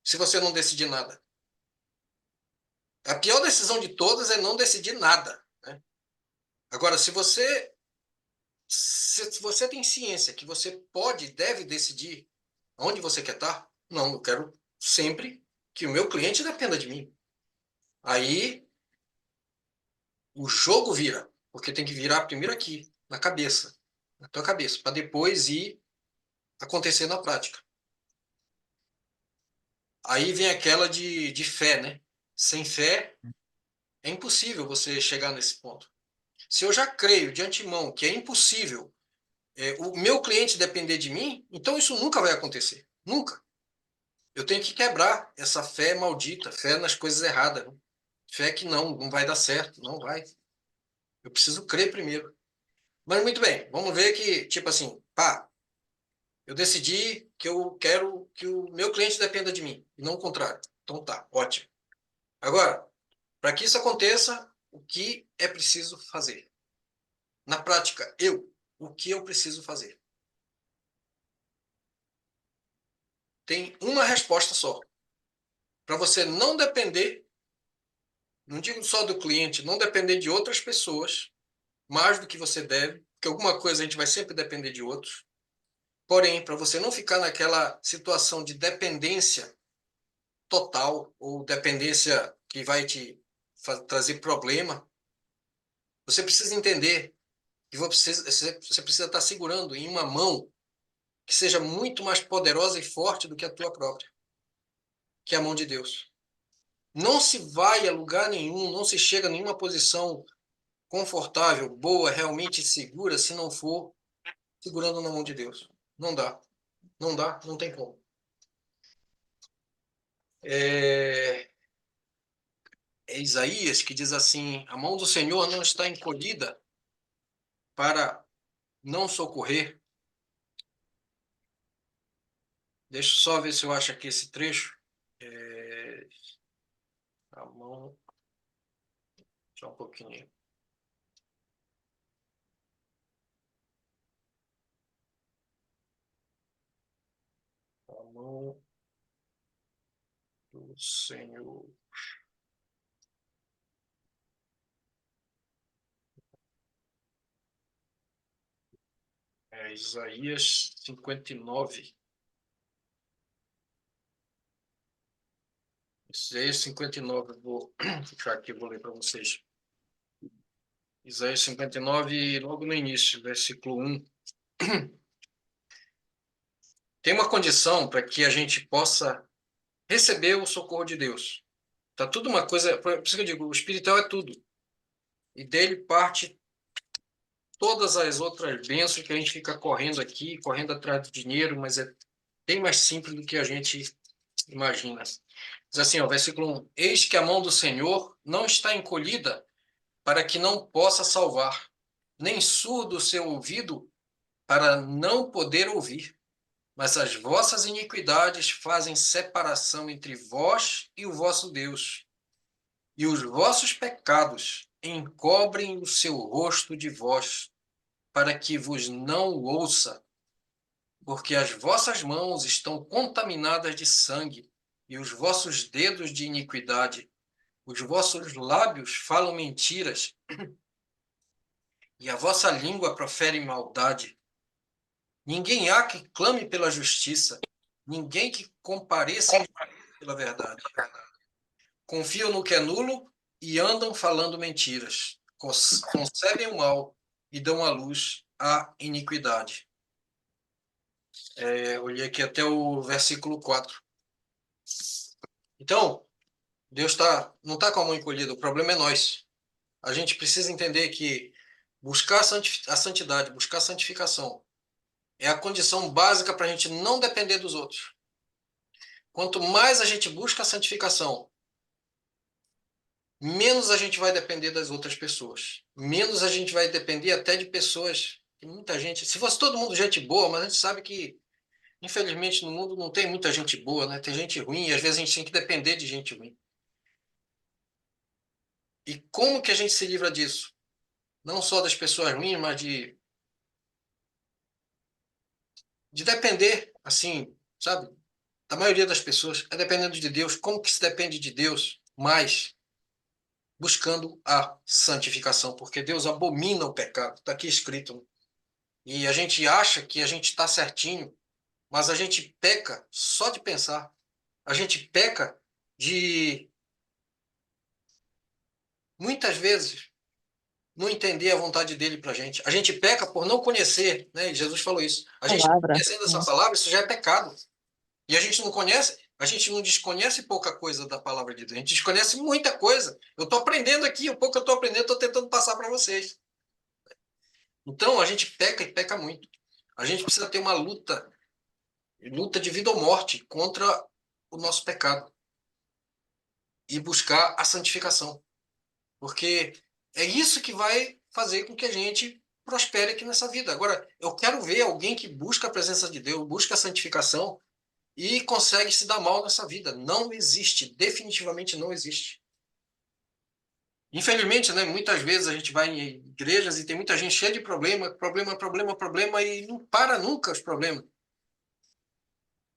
se você não decidir nada. A pior decisão de todas é não decidir nada, né? Agora, se você tem ciência que você pode e deve decidir onde você quer estar, não, eu quero sempre que o meu cliente dependa de mim. Aí o jogo vira, porque tem que virar primeiro aqui, na cabeça, na tua cabeça, para depois ir. acontecer na prática. Aí vem aquela de fé, né? Sem fé é impossível você chegar nesse ponto. Se eu já creio de antemão que é impossível o meu cliente depender de mim, então isso nunca vai acontecer. Nunca. Eu tenho que quebrar essa fé maldita, fé nas coisas erradas. Né? Fé que não vai dar certo, não vai. Eu preciso crer primeiro. Mas muito bem, vamos ver que, tipo assim, pá, eu decidi que eu quero que o meu cliente dependa de mim, e não o contrário. Então tá, ótimo. Agora, para que isso aconteça, o que é preciso fazer? Na prática, o que eu preciso fazer? Tem uma resposta só. Para você não depender, não digo só do cliente, não depender de outras pessoas, mais do que você deve, porque alguma coisa a gente vai sempre depender de outros. Porém, para você não ficar naquela situação de dependência total ou dependência que vai te trazer problema, você precisa entender que você precisa estar segurando em uma mão que seja muito mais poderosa e forte do que a tua própria, que é a mão de Deus. Não se vai a lugar nenhum, não se chega a nenhuma posição confortável, boa, realmente segura, se não for segurando na mão de Deus. Não dá. Não dá, não tem como. É, é Isaías que diz assim: a mão do Senhor não está encolhida para não socorrer. Deixa eu só ver se eu acho aqui esse trecho. É, a mão. Só um pouquinho. A mão do Senhor. É Isaías 59. Isaías 59, eu vou puxar aqui, vou ler para vocês. Isaías 59, logo no início, versículo 1. Tem uma condição para que a gente possa receber o socorro de Deus. Tá tudo uma coisa, por isso que eu digo, o espiritual é tudo. E dele parte todas as outras bênçãos que a gente fica correndo aqui, correndo atrás do dinheiro, mas é bem mais simples do que a gente imagina. Diz assim, ó, versículo 1: Eis que a mão do Senhor não está encolhida para que não possa salvar, nem surdo o seu ouvido para não poder ouvir. Mas as vossas iniquidades fazem separação entre vós e o vosso Deus, e os vossos pecados encobrem o seu rosto de vós, para que vos não ouça, porque as vossas mãos estão contaminadas de sangue, e os vossos dedos de iniquidade. Os vossos lábios falam mentiras, e a vossa língua profere maldade. Ninguém há que clame pela justiça, ninguém que compareça pela verdade. Confiam no que é nulo e andam falando mentiras. Concebem o mal e dão à luz a iniquidade. Olhei aqui até o versículo 4. Então, Deus não está com a mão encolhida, o problema é nós. A gente precisa entender que buscar a santidade, buscar a santificação, é a condição básica para a gente não depender dos outros. Quanto mais a gente busca a santificação, menos a gente vai depender das outras pessoas. Menos a gente vai depender até de pessoas que muita gente. Se fosse todo mundo gente boa, mas a gente sabe que, infelizmente, no mundo não tem muita gente boa, né? Tem gente ruim e às vezes a gente tem que depender de gente ruim. E como que a gente se livra disso? Não só das pessoas ruins, mas de depender, assim, sabe? Da maioria das pessoas, é dependendo de Deus. Como que se depende de Deus? Mais buscando a santificação, porque Deus abomina o pecado. Está aqui escrito. Né? E a gente acha que a gente está certinho, mas a gente peca só de pensar. A gente peca de, muitas vezes, não entender a vontade dele para a gente. A gente peca por não conhecer, né? Jesus falou isso. A gente Palavra. conhecendo essa palavra, isso já é pecado. E a gente não conhece, a gente não desconhece pouca coisa da palavra de Deus. A gente desconhece muita coisa. Eu estou aprendendo aqui, o pouco que eu estou aprendendo, estou tentando passar para vocês. Então, a gente peca e peca muito. A gente precisa ter uma luta de vida ou morte contra o nosso pecado e buscar a santificação. Porque é isso que vai fazer com que a gente prospere aqui nessa vida. Agora, eu quero ver alguém que busca a presença de Deus, busca a santificação e consegue se dar mal nessa vida. Não existe, definitivamente não existe. Infelizmente, né, muitas vezes a gente vai em igrejas e tem muita gente cheia de problema, e não para nunca os problemas.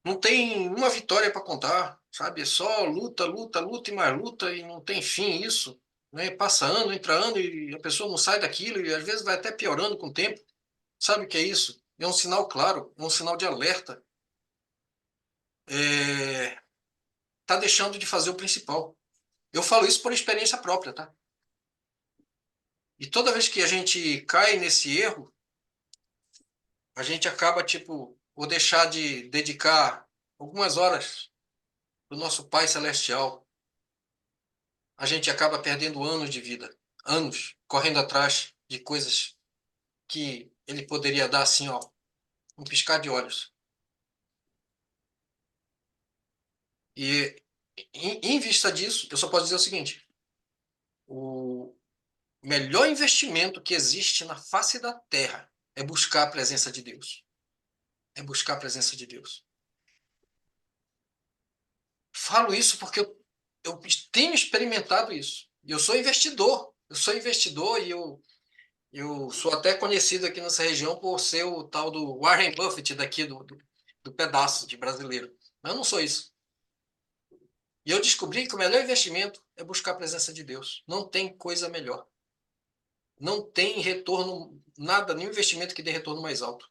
Não tem uma vitória para contar, sabe? É só luta e mais luta e não tem fim isso, né? Passa ano, entra ano e a pessoa não sai daquilo e às vezes vai até piorando com o tempo. Sabe o que é isso? É um sinal claro, é um sinal de alerta. Tá deixando de fazer o principal. Eu falo isso por experiência própria, tá? E toda vez que a gente cai nesse erro, a gente acaba, tipo, ou deixar de dedicar algumas horas do nosso Pai Celestial, a gente acaba perdendo anos de vida, anos, correndo atrás de coisas que ele poderia dar assim, ó, um piscar de olhos. E em vista disso, eu só posso dizer o seguinte: o melhor investimento que existe na face da terra é buscar a presença de Deus. É buscar a presença de Deus. Falo isso porque eu tenho experimentado isso. Eu sou investidor e eu sou até conhecido aqui nessa região por ser o tal do Warren Buffett daqui do pedaço de brasileiro. Mas eu não sou isso. E eu descobri que o melhor investimento é buscar a presença de Deus. Não tem coisa melhor. Não tem retorno, nada, nenhum investimento que dê retorno mais alto.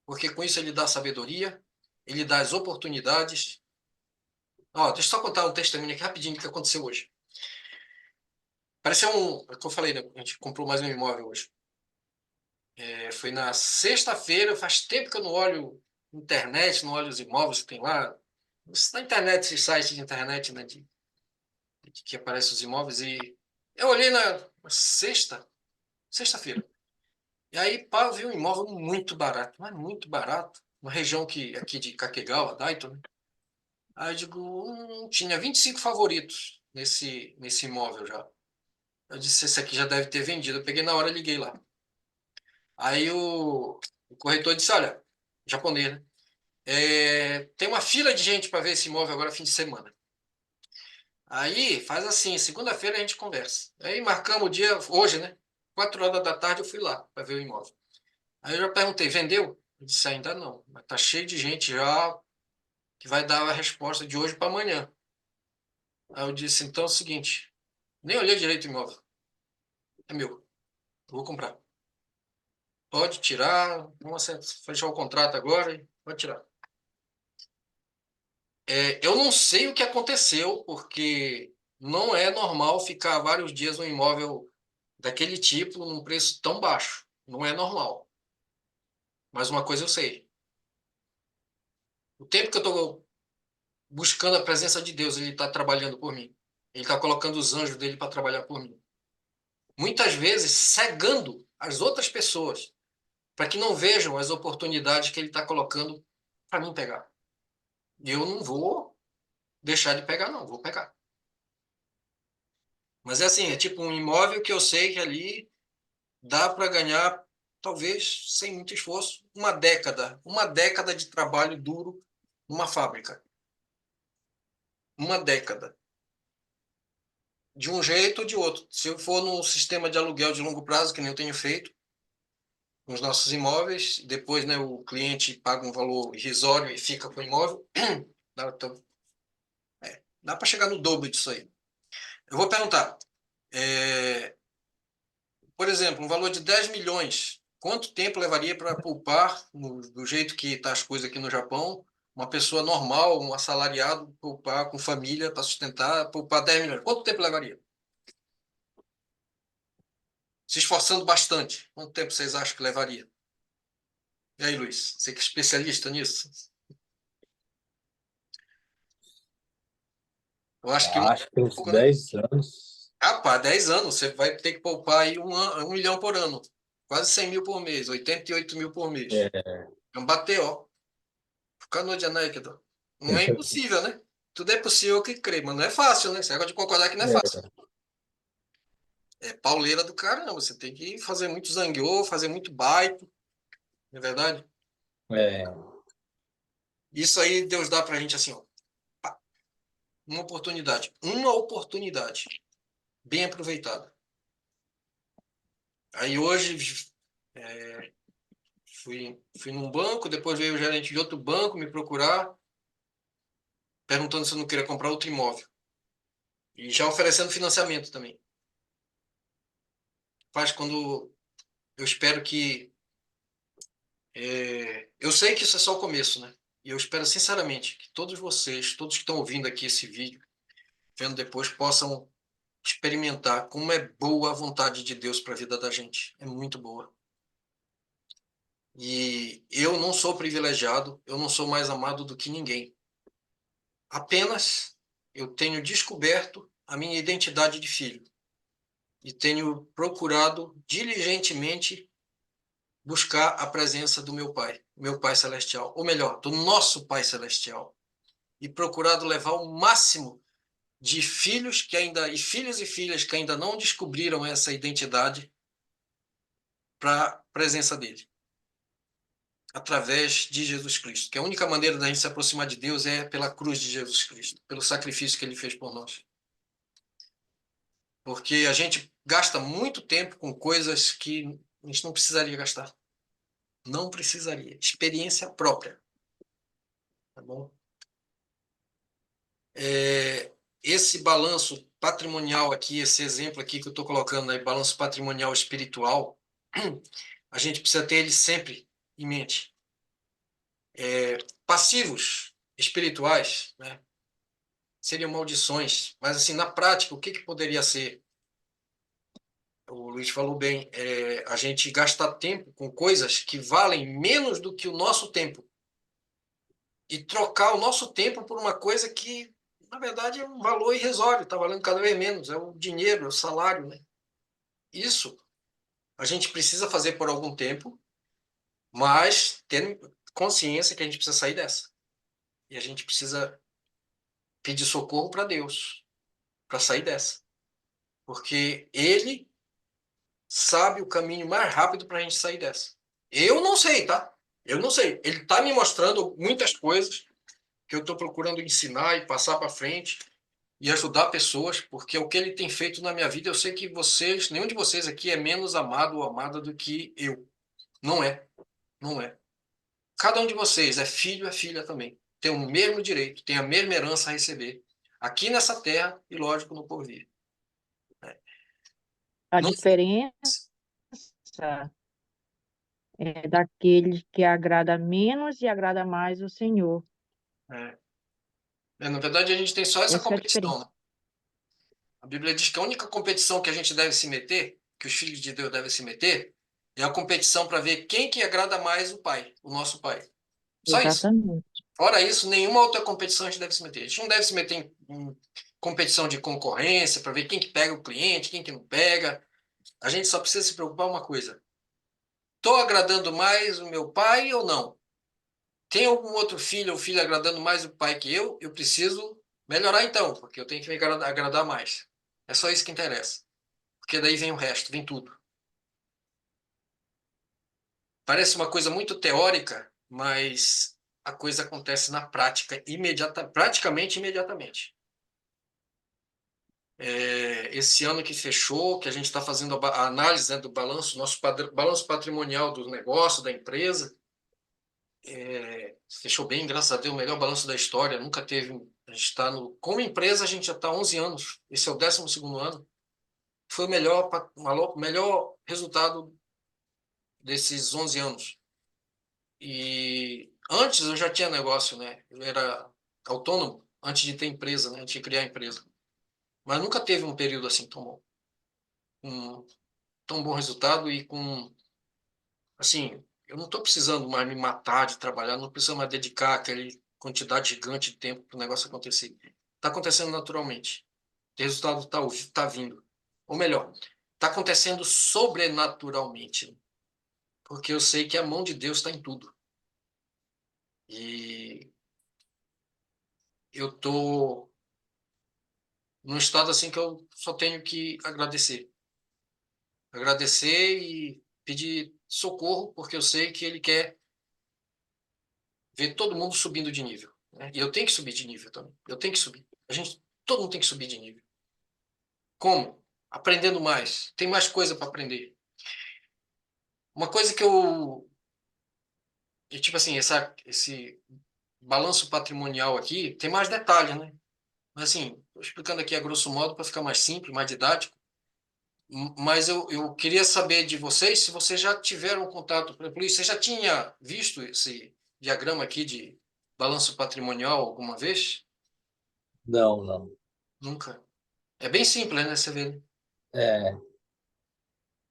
Porque com isso ele dá sabedoria, ele dá as oportunidades. Ó, deixa eu só contar um testemunho aqui rapidinho do que aconteceu hoje. Pareceu é o que eu falei, né? A gente comprou mais um imóvel hoje. Foi na sexta-feira, faz tempo que eu não olho internet, não olho os imóveis que tem lá. Na internet, esses sites de internet, né, de que aparecem os imóveis. E eu olhei na sexta-feira. E aí, pá, eu vi um imóvel muito barato, mas muito barato. Uma região aqui de Caquegal, Dayton, né? Aí eu digo, tinha 25 favoritos nesse imóvel já. Eu disse, esse aqui já deve ter vendido. Eu peguei na hora e liguei lá. Aí o corretor disse, olha, japonês, né? Tem uma fila de gente para ver esse imóvel agora fim de semana. Aí faz assim, segunda-feira a gente conversa. Aí marcamos o dia, hoje, né? 4 horas da tarde eu fui lá para ver o imóvel. Aí eu já perguntei, vendeu? Ele disse, ainda não, mas tá cheio de gente já que vai dar a resposta de hoje para amanhã. Aí eu disse, então é o seguinte, nem olhei direito o imóvel. É meu, eu vou comprar. Pode tirar, vamos fechar o contrato agora e pode tirar. Eu não sei o que aconteceu, porque não é normal ficar vários dias um imóvel daquele tipo num preço tão baixo. Não é normal. Mas uma coisa eu sei. O tempo que eu estou buscando a presença de Deus, Ele está trabalhando por mim. Ele está colocando os anjos dele para trabalhar por mim. Muitas vezes cegando as outras pessoas para que não vejam as oportunidades que Ele está colocando para mim pegar. E eu não vou deixar de pegar, não. Vou pegar. Mas é assim, é tipo um imóvel que eu sei que ali dá para ganhar, talvez sem muito esforço, uma década de trabalho duro numa fábrica. Uma década. De um jeito ou de outro. Se eu for num sistema de aluguel de longo prazo, que nem eu tenho feito, com os nossos imóveis, depois, né, o cliente paga um valor irrisório e fica com o imóvel, dá para chegar no dobro disso aí. Eu vou perguntar, é, por exemplo, um valor de 10 milhões, quanto tempo levaria para poupar, do jeito que estão as coisas aqui no Japão, uma pessoa normal, um assalariado, poupar com família para sustentar, poupar 10 milhões? Quanto tempo levaria? se esforçando bastante, quanto tempo vocês acham que levaria? E aí, Luiz, você que é especialista nisso? Eu acho que Acho que uns pouco, né? 10 anos. Rapaz, 10 anos, você vai ter que poupar aí 1 milhão por ano. Quase 100 mil por mês, 88 mil por mês. É, É um BTO. Ficar de anécdota. Não é impossível, né? Tudo é possível que crê, mas não é fácil, né? Você pode concordar que não é fácil. É pauleira do caramba. Você tem que fazer muito zangueô, fazer muito baito, não é verdade? é, Isso aí Deus dá pra gente assim, ó, pá, uma oportunidade. Uma oportunidade bem aproveitada. Aí hoje é, fui num banco, depois veio o gerente de outro banco me procurar, perguntando se eu não queria comprar outro imóvel. E já oferecendo financiamento também. Faz quando eu espero que. Eu sei que isso é só o começo, né? E eu espero sinceramente que todos vocês, todos que estão ouvindo aqui esse vídeo, vendo depois, possam experimentar como é boa a vontade de Deus para a vida da gente. É muito boa. E eu não sou privilegiado, eu não sou mais amado do que ninguém. Apenas eu tenho descoberto a minha identidade de filho e tenho procurado diligentemente buscar a presença do meu Pai Celestial, ou melhor, do nosso Pai Celestial, e procurado levar o máximo de filhos que ainda e filhos e filhas que ainda não descobriram essa identidade para a presença dele, através de Jesus Cristo. Que a única maneira da gente se aproximar de Deus é pela cruz de Jesus Cristo, pelo sacrifício que ele fez por nós. Porque a gente gasta muito tempo com coisas que a gente não precisaria gastar. Não precisaria. Experiência própria. Tá bom? Esse balanço patrimonial aqui, esse exemplo aqui que eu estou colocando aí, balanço patrimonial espiritual, a gente precisa ter ele sempre em mente. Passivos espirituais, né, seriam maldições, mas assim, na prática, o que, que poderia ser? O Luiz falou bem, a gente gastar tempo com coisas que valem menos do que o nosso tempo e trocar o nosso tempo por uma coisa que, na verdade, é um valor irrisório, está valendo cada vez menos, é o dinheiro, é o salário, né? Isso a gente precisa fazer por algum tempo, mas tendo consciência que a gente precisa sair dessa. E a gente precisa pedir socorro para Deus para sair dessa. Porque Ele sabe o caminho mais rápido para a gente sair dessa. Eu não sei, tá? Eu não sei. Ele está me mostrando muitas coisas que eu estou procurando ensinar e passar para frente e ajudar pessoas, porque o que ele tem feito na minha vida, eu sei que vocês, nenhum de vocês aqui é menos amado ou amada do que eu. Não é, não é. Cada um de vocês é filho, é filha também. Tem o mesmo direito, tem a mesma herança a receber. Aqui nessa terra e, lógico, no porvir. A Não, diferença é daquele que agrada menos e agrada mais o Senhor. é, na verdade, a gente tem só essa Essa é a competição, diferença. né? A Bíblia diz que a única competição que a gente deve se meter, que os filhos de Deus devem se meter, é a competição para ver quem que agrada mais o Pai, o nosso Pai. Só isso. Exatamente. Fora isso, nenhuma outra competição a gente deve se meter. A gente não deve se meter em competição de concorrência para ver quem que pega o cliente, quem que não pega. A gente só precisa se preocupar uma coisa. Estou agradando mais o meu pai ou não? Tem algum outro filho ou filha agradando mais o pai que eu? Eu preciso melhorar então, porque eu tenho que me agradar mais. É só isso que interessa. Porque daí vem o resto, vem tudo. Parece uma coisa muito teórica, mas a coisa acontece na prática praticamente imediatamente. Esse ano que fechou, que a gente está fazendo a análise, né, do balanço, nosso balanço patrimonial do negócio, da empresa, fechou bem, graças a Deus, o melhor balanço da história. Nunca teve. A gente está no. Como empresa, a gente já está há 11 anos. Esse é o 12º ano. Foi o melhor resultado desses 11 anos. E antes eu já tinha negócio, né? Eu era autônomo antes de ter empresa, né? Antes de criar empresa. Mas nunca teve um período assim tão bom. tão bom resultado e com, assim, eu não estou precisando mais me matar de trabalhar, não preciso mais dedicar aquela quantidade gigante de tempo para o negócio acontecer. Está acontecendo naturalmente. O resultado está vindo. Ou melhor, está acontecendo sobrenaturalmente. Porque eu sei que a mão de Deus está em tudo. E eu estou num estado assim que eu só tenho que agradecer. Agradecer e pedir socorro, porque eu sei que Ele quer ver todo mundo subindo de nível, né? E eu tenho que subir de nível também. Eu tenho que subir. Todo mundo tem que subir de nível. Como? Aprendendo mais. Tem mais coisa para aprender. Uma coisa que tipo assim, esse balanço patrimonial aqui tem mais detalhes, né? Mas assim, tô explicando aqui a grosso modo para ficar mais simples, mais didático. Mas eu queria saber de vocês se vocês já tiveram contato, por exemplo, você já tinha visto esse diagrama aqui de balanço patrimonial alguma vez? Não, não. Nunca. É bem simples, né? Você vê, né? É,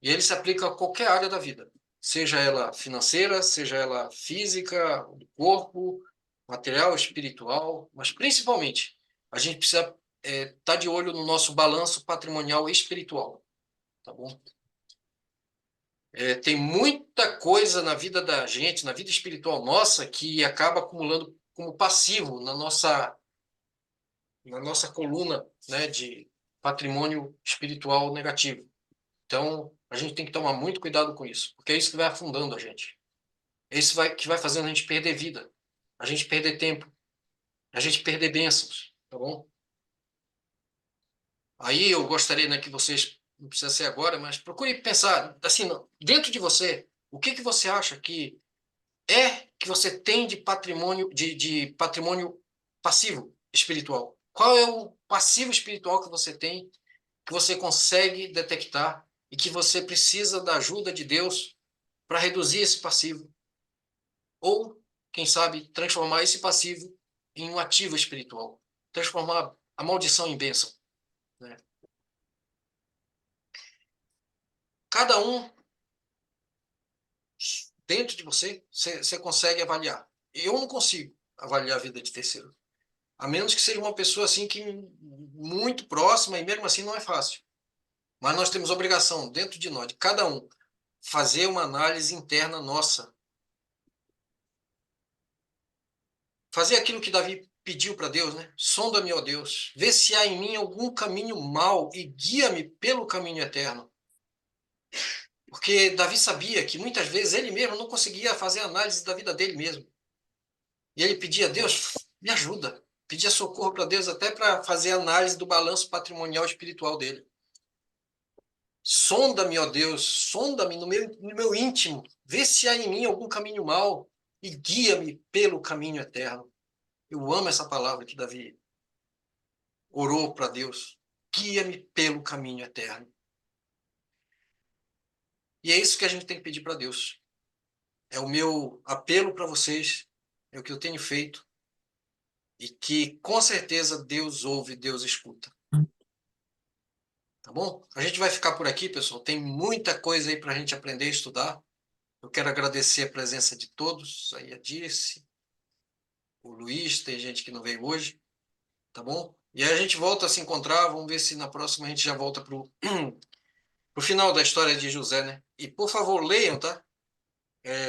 E ele se aplica a qualquer área da vida, seja ela financeira, seja ela física, do corpo, material, espiritual, mas principalmente a gente precisa estar de olho no nosso balanço patrimonial espiritual, tá bom? Tem muita coisa na vida da gente, na vida espiritual nossa, que acaba acumulando como passivo na nossa coluna, né, de patrimônio espiritual negativo. Então, a gente tem que tomar muito cuidado com isso, porque é isso que vai afundando a gente. É isso que vai fazendo a gente perder vida, a gente perder tempo, a gente perder bênçãos, tá bom? Aí eu gostaria, né, que vocês, não precisa ser agora, mas procure pensar, assim, dentro de você, o que que você acha que você tem de patrimônio, de patrimônio passivo espiritual? Qual é o passivo espiritual que você tem, que você consegue detectar e que você precisa da ajuda de Deus para reduzir esse passivo? Ou, quem sabe, transformar esse passivo em um ativo espiritual. Transformar a maldição em bênção, né? Cada um, dentro de você consegue avaliar. Eu não consigo avaliar a vida de terceiro. A menos que seja uma pessoa assim que muito próxima e mesmo assim não é fácil. Mas nós temos obrigação dentro de nós, de cada um, fazer uma análise interna nossa. Fazer aquilo que Davi pediu para Deus, né? Sonda-me, ó Deus, vê se há em mim algum caminho mau e guia-me pelo caminho eterno. Porque Davi sabia que muitas vezes ele mesmo não conseguia fazer análise da vida dele mesmo. E ele pedia a Deus, me ajuda. Pedia socorro para Deus até para fazer análise do balanço patrimonial espiritual dele. Sonda-me, ó Deus, sonda-me no meu íntimo, vê se há em mim algum caminho mau e guia-me pelo caminho eterno. Eu amo essa palavra que Davi orou para Deus. Guia-me pelo caminho eterno. E é isso que a gente tem que pedir para Deus. É o meu apelo para vocês, é o que eu tenho feito e que com certeza Deus ouve, Deus escuta. Tá bom? A gente vai ficar por aqui, pessoal. Tem muita coisa aí para a gente aprender e estudar. Eu quero agradecer a presença de todos, aí a Dirce, o Luiz, tem gente que não veio hoje, tá bom? E aí a gente volta a se encontrar, vamos ver se na próxima a gente já volta pro final da história de José, né? E por favor, leiam, tá?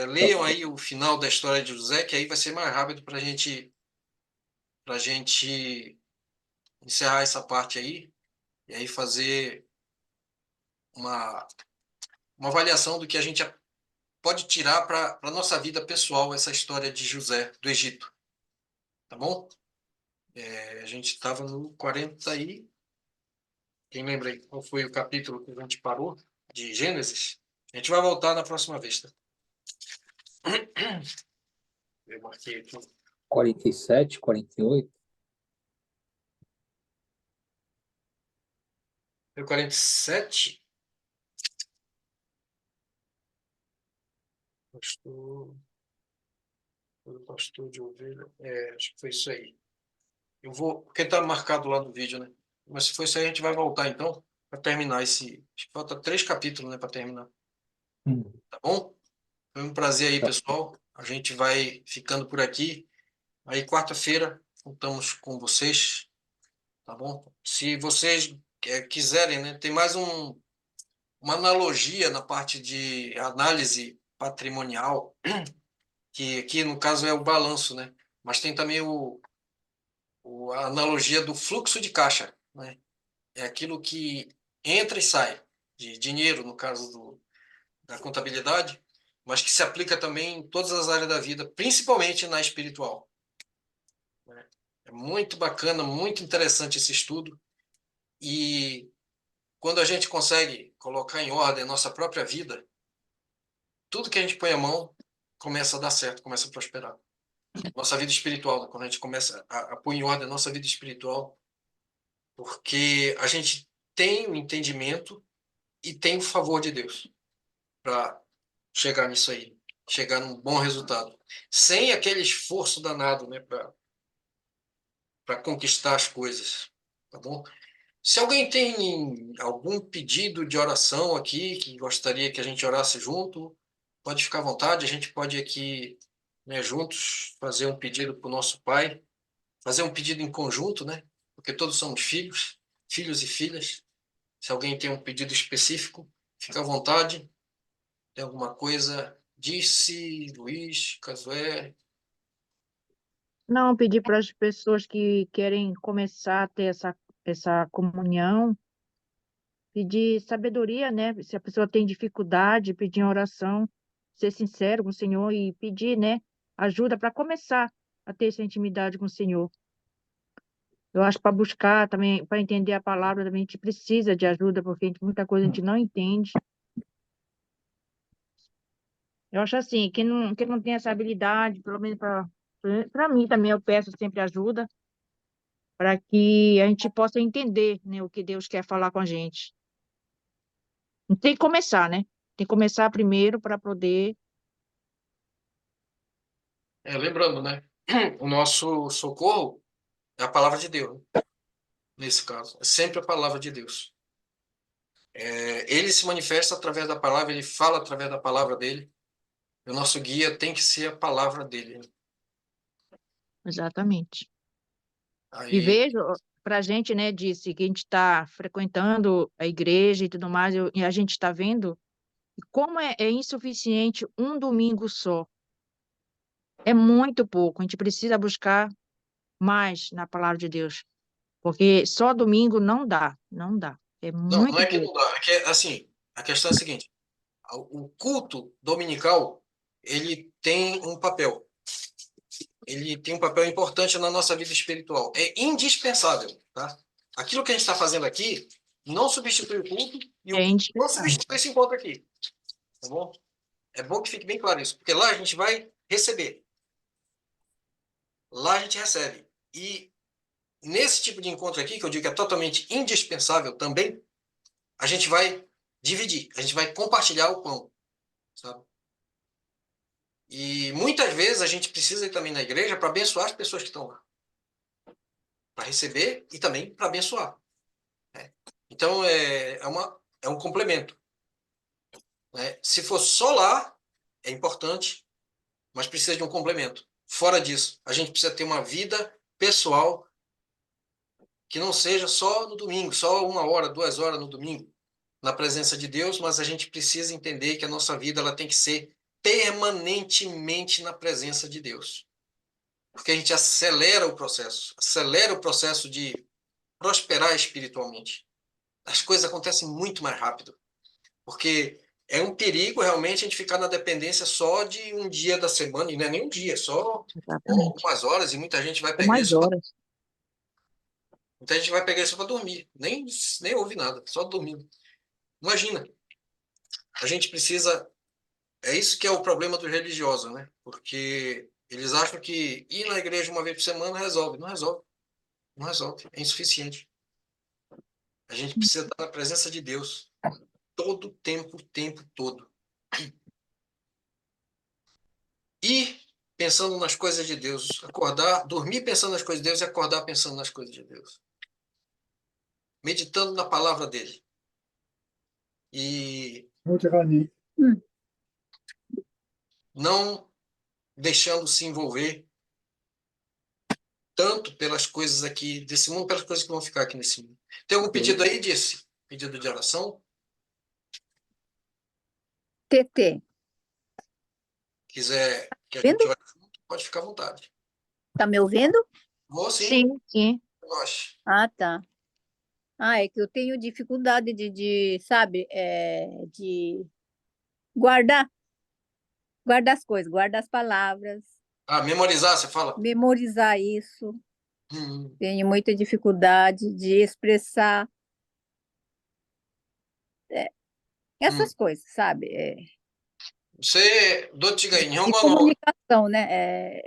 Leiam aí o final da história de José, que aí vai ser mais rápido para gente encerrar essa parte aí, e aí fazer uma, uma avaliação do que a gente pode tirar para a nossa vida pessoal, essa história de José do Egito, tá bom? A gente estava no 40 aí. Quem lembra aí qual foi o capítulo que a gente parou? De Gênesis? A gente vai voltar na próxima vez, tá? Eu marquei aqui. 47, 48. Foi 47? Pastor, pastor de ovelha. Acho que foi isso aí. Eu vou. Porque tá marcado lá no vídeo, né? Mas se for isso aí, a gente vai voltar então. para terminar esse. Acho que falta 3 capítulos, né, para terminar. Tá bom? Foi um prazer aí, pessoal. A gente vai ficando por aqui. Aí, quarta-feira, contamos com vocês. Tá bom? Se vocês quiserem, né, tem mais uma analogia na parte de análise patrimonial, que aqui, no caso, é o balanço, né? Mas tem também a analogia do fluxo de caixa, né? É aquilo que entra e sai de dinheiro, no caso da contabilidade, mas que se aplica também em todas as áreas da vida, principalmente na espiritual, né? É muito bacana, muito interessante esse estudo. E quando a gente consegue colocar em ordem a nossa própria vida, tudo que a gente põe a mão começa a dar certo, começa a prosperar. Nossa vida espiritual, né? Quando a gente começa a pôr em ordem a nossa vida espiritual, porque a gente tem o entendimento e tem o favor de Deus para chegar nisso aí, chegar num bom resultado, sem aquele esforço danado, né, para conquistar as coisas, tá bom? Se alguém tem algum pedido de oração aqui, que gostaria que a gente orasse junto, pode ficar à vontade, a gente pode aqui, né, juntos fazer um pedido para o nosso Pai, fazer um pedido em conjunto, né? Porque todos somos filhos, filhos e filhas. Se alguém tem um pedido específico, fica à vontade. Tem alguma coisa? Disse, Luiz, Casué. Não, pedir para as pessoas que querem começar a ter essa comunhão, pedir sabedoria, né? Se a pessoa tem dificuldade, pedir em oração, ser sincero com o Senhor e pedir, né? Ajuda para começar a ter essa intimidade com o Senhor. Eu acho que para buscar também, para entender a palavra, também a gente precisa de ajuda, porque muita coisa a gente não entende. Eu acho assim, quem não tem essa habilidade, pelo menos para mim também, eu peço sempre ajuda, para que a gente possa entender, né, o que Deus quer falar com a gente. Tem que começar, né? Tem que começar primeiro para poder. Lembrando, né? O nosso socorro é a palavra de Deus, né? Nesse caso. É sempre a palavra de Deus. Ele se manifesta através da palavra, ele fala através da palavra dele. E o nosso guia tem que ser a palavra dele, né? Exatamente. E Aí, vejo, para a gente, né, disse que a gente está frequentando a igreja e tudo mais, e a gente está vendo como é insuficiente um domingo só. É muito pouco. A gente precisa buscar mais na palavra de Deus, porque só domingo não dá, não dá. É não muito é que pouco. não dá, é que, assim, a questão é a seguinte: o culto dominical, ele tem um papel. Ele tem um papel importante na nossa vida espiritual. É indispensável, tá? Aquilo que a gente está fazendo aqui não substitui o culto e o É culto não indispensável. substitui esse encontro aqui, tá bom? É bom que fique bem claro isso, porque lá a gente vai receber. Lá a gente recebe. E nesse tipo de encontro aqui, que eu digo que é totalmente indispensável também, a gente vai dividir, a gente vai compartilhar o pão, sabe? E muitas vezes a gente precisa ir também na igreja para abençoar as pessoas que estão lá, para receber e também para abençoar, né? Então é um complemento, né? Se for só lá, é importante, mas precisa de um complemento. Fora disso, a gente precisa ter uma vida pessoal que não seja só no domingo, só 1 hora, 2 horas no domingo, na presença de Deus, mas a gente precisa entender que a nossa vida ela tem que ser permanentemente na presença de Deus. Porque a gente acelera o processo de prosperar espiritualmente. As coisas acontecem muito mais rápido, porque é um perigo realmente a gente ficar na dependência só de um dia da semana, e não é nem um dia, só Exatamente. algumas horas, e muita gente vai Com pegar mais isso, horas. muita gente vai pegar isso para dormir, nem ouve nada, só dormindo. Imagina, a gente precisa. É isso que é o problema dos religiosos, né? Porque eles acham que ir na igreja uma vez por semana resolve. Não resolve, não resolve, é insuficiente. A gente precisa estar na presença de Deus todo o tempo todo. E pensando nas coisas de Deus, acordar, dormir pensando nas coisas de Deus e acordar pensando nas coisas de Deus. Meditando na palavra dele. e Hum. não deixando se envolver tanto pelas coisas aqui desse mundo, pelas coisas que vão ficar aqui nesse mundo. Tem algum pedido aí, disse? Pedido de oração? TT, Quiser que a vendo? gente ore junto, pode ficar à vontade. Tá me ouvindo? Vou sim, Sim, sim. nós. Ah, tá. Ah, é que eu tenho dificuldade sabe, de guardar, guardar as coisas, guardar as palavras, Ah, memorizar, você fala? memorizar isso. Hum, Tenho muita dificuldade de expressar hum. essas coisas, sabe? Você, do Tigai, De Nihongo no. comunicação, né?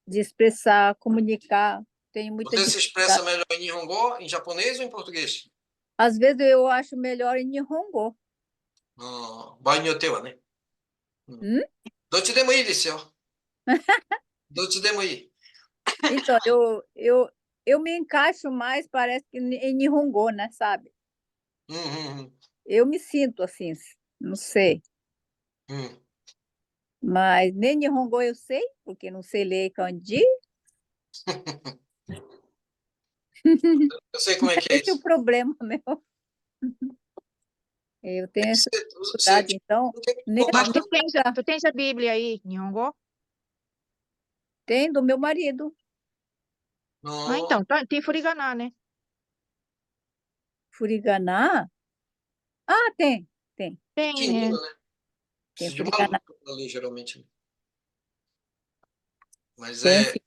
De expressar, comunicar. Tenho muita Você se expressa dificuldade. melhor em Nihongo, em japonês ou em português? Às vezes eu acho melhor em Nihongo. Vai no teu, né? Hum? どっちでもいいですよ。どっちでもいい。Então, eu me encaixo mais, parece que em Nihongo, né? Sabe? うんうんうん Eu me sinto assim, não sei. うん。 Mas nem Nihongo eu sei, porque não sei ler kanji. Eu sei como é que é Esse é o isso. problema meu. Eu tenho essa Você, dificuldade, então, não tem nem Mas contato. explicar. tu tens a Bíblia aí, Nihongo? Tem do meu marido, Ah, Não, então, tem furiganá, né? Furigana. Ah, tem. Tem, é. pequenino, né? Tem Precisa de uma Furigana. lupa para ler, geralmente, né? Mas Tem, sim.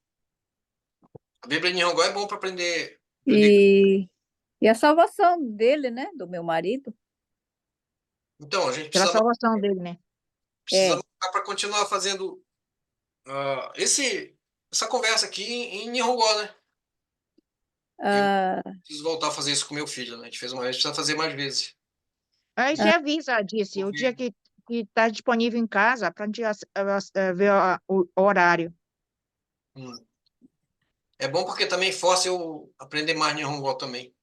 a Bíblia em Nihongo é bom para aprender. E a salvação dele, né? Do meu marido. Então, a gente Pela precisa, salvação dele, né? precisa É. marcar para continuar fazendo essa conversa aqui em Nihongo, né? Eu Ah, preciso voltar a fazer isso com meu filho, né? A gente fez uma vez, precisa fazer mais vezes. Aí você ah, avisa, disse, o dia Ouvir. que tá disponível em casa para a gente ver o horário. Hum. É bom porque também força eu aprender mais Nihongo também.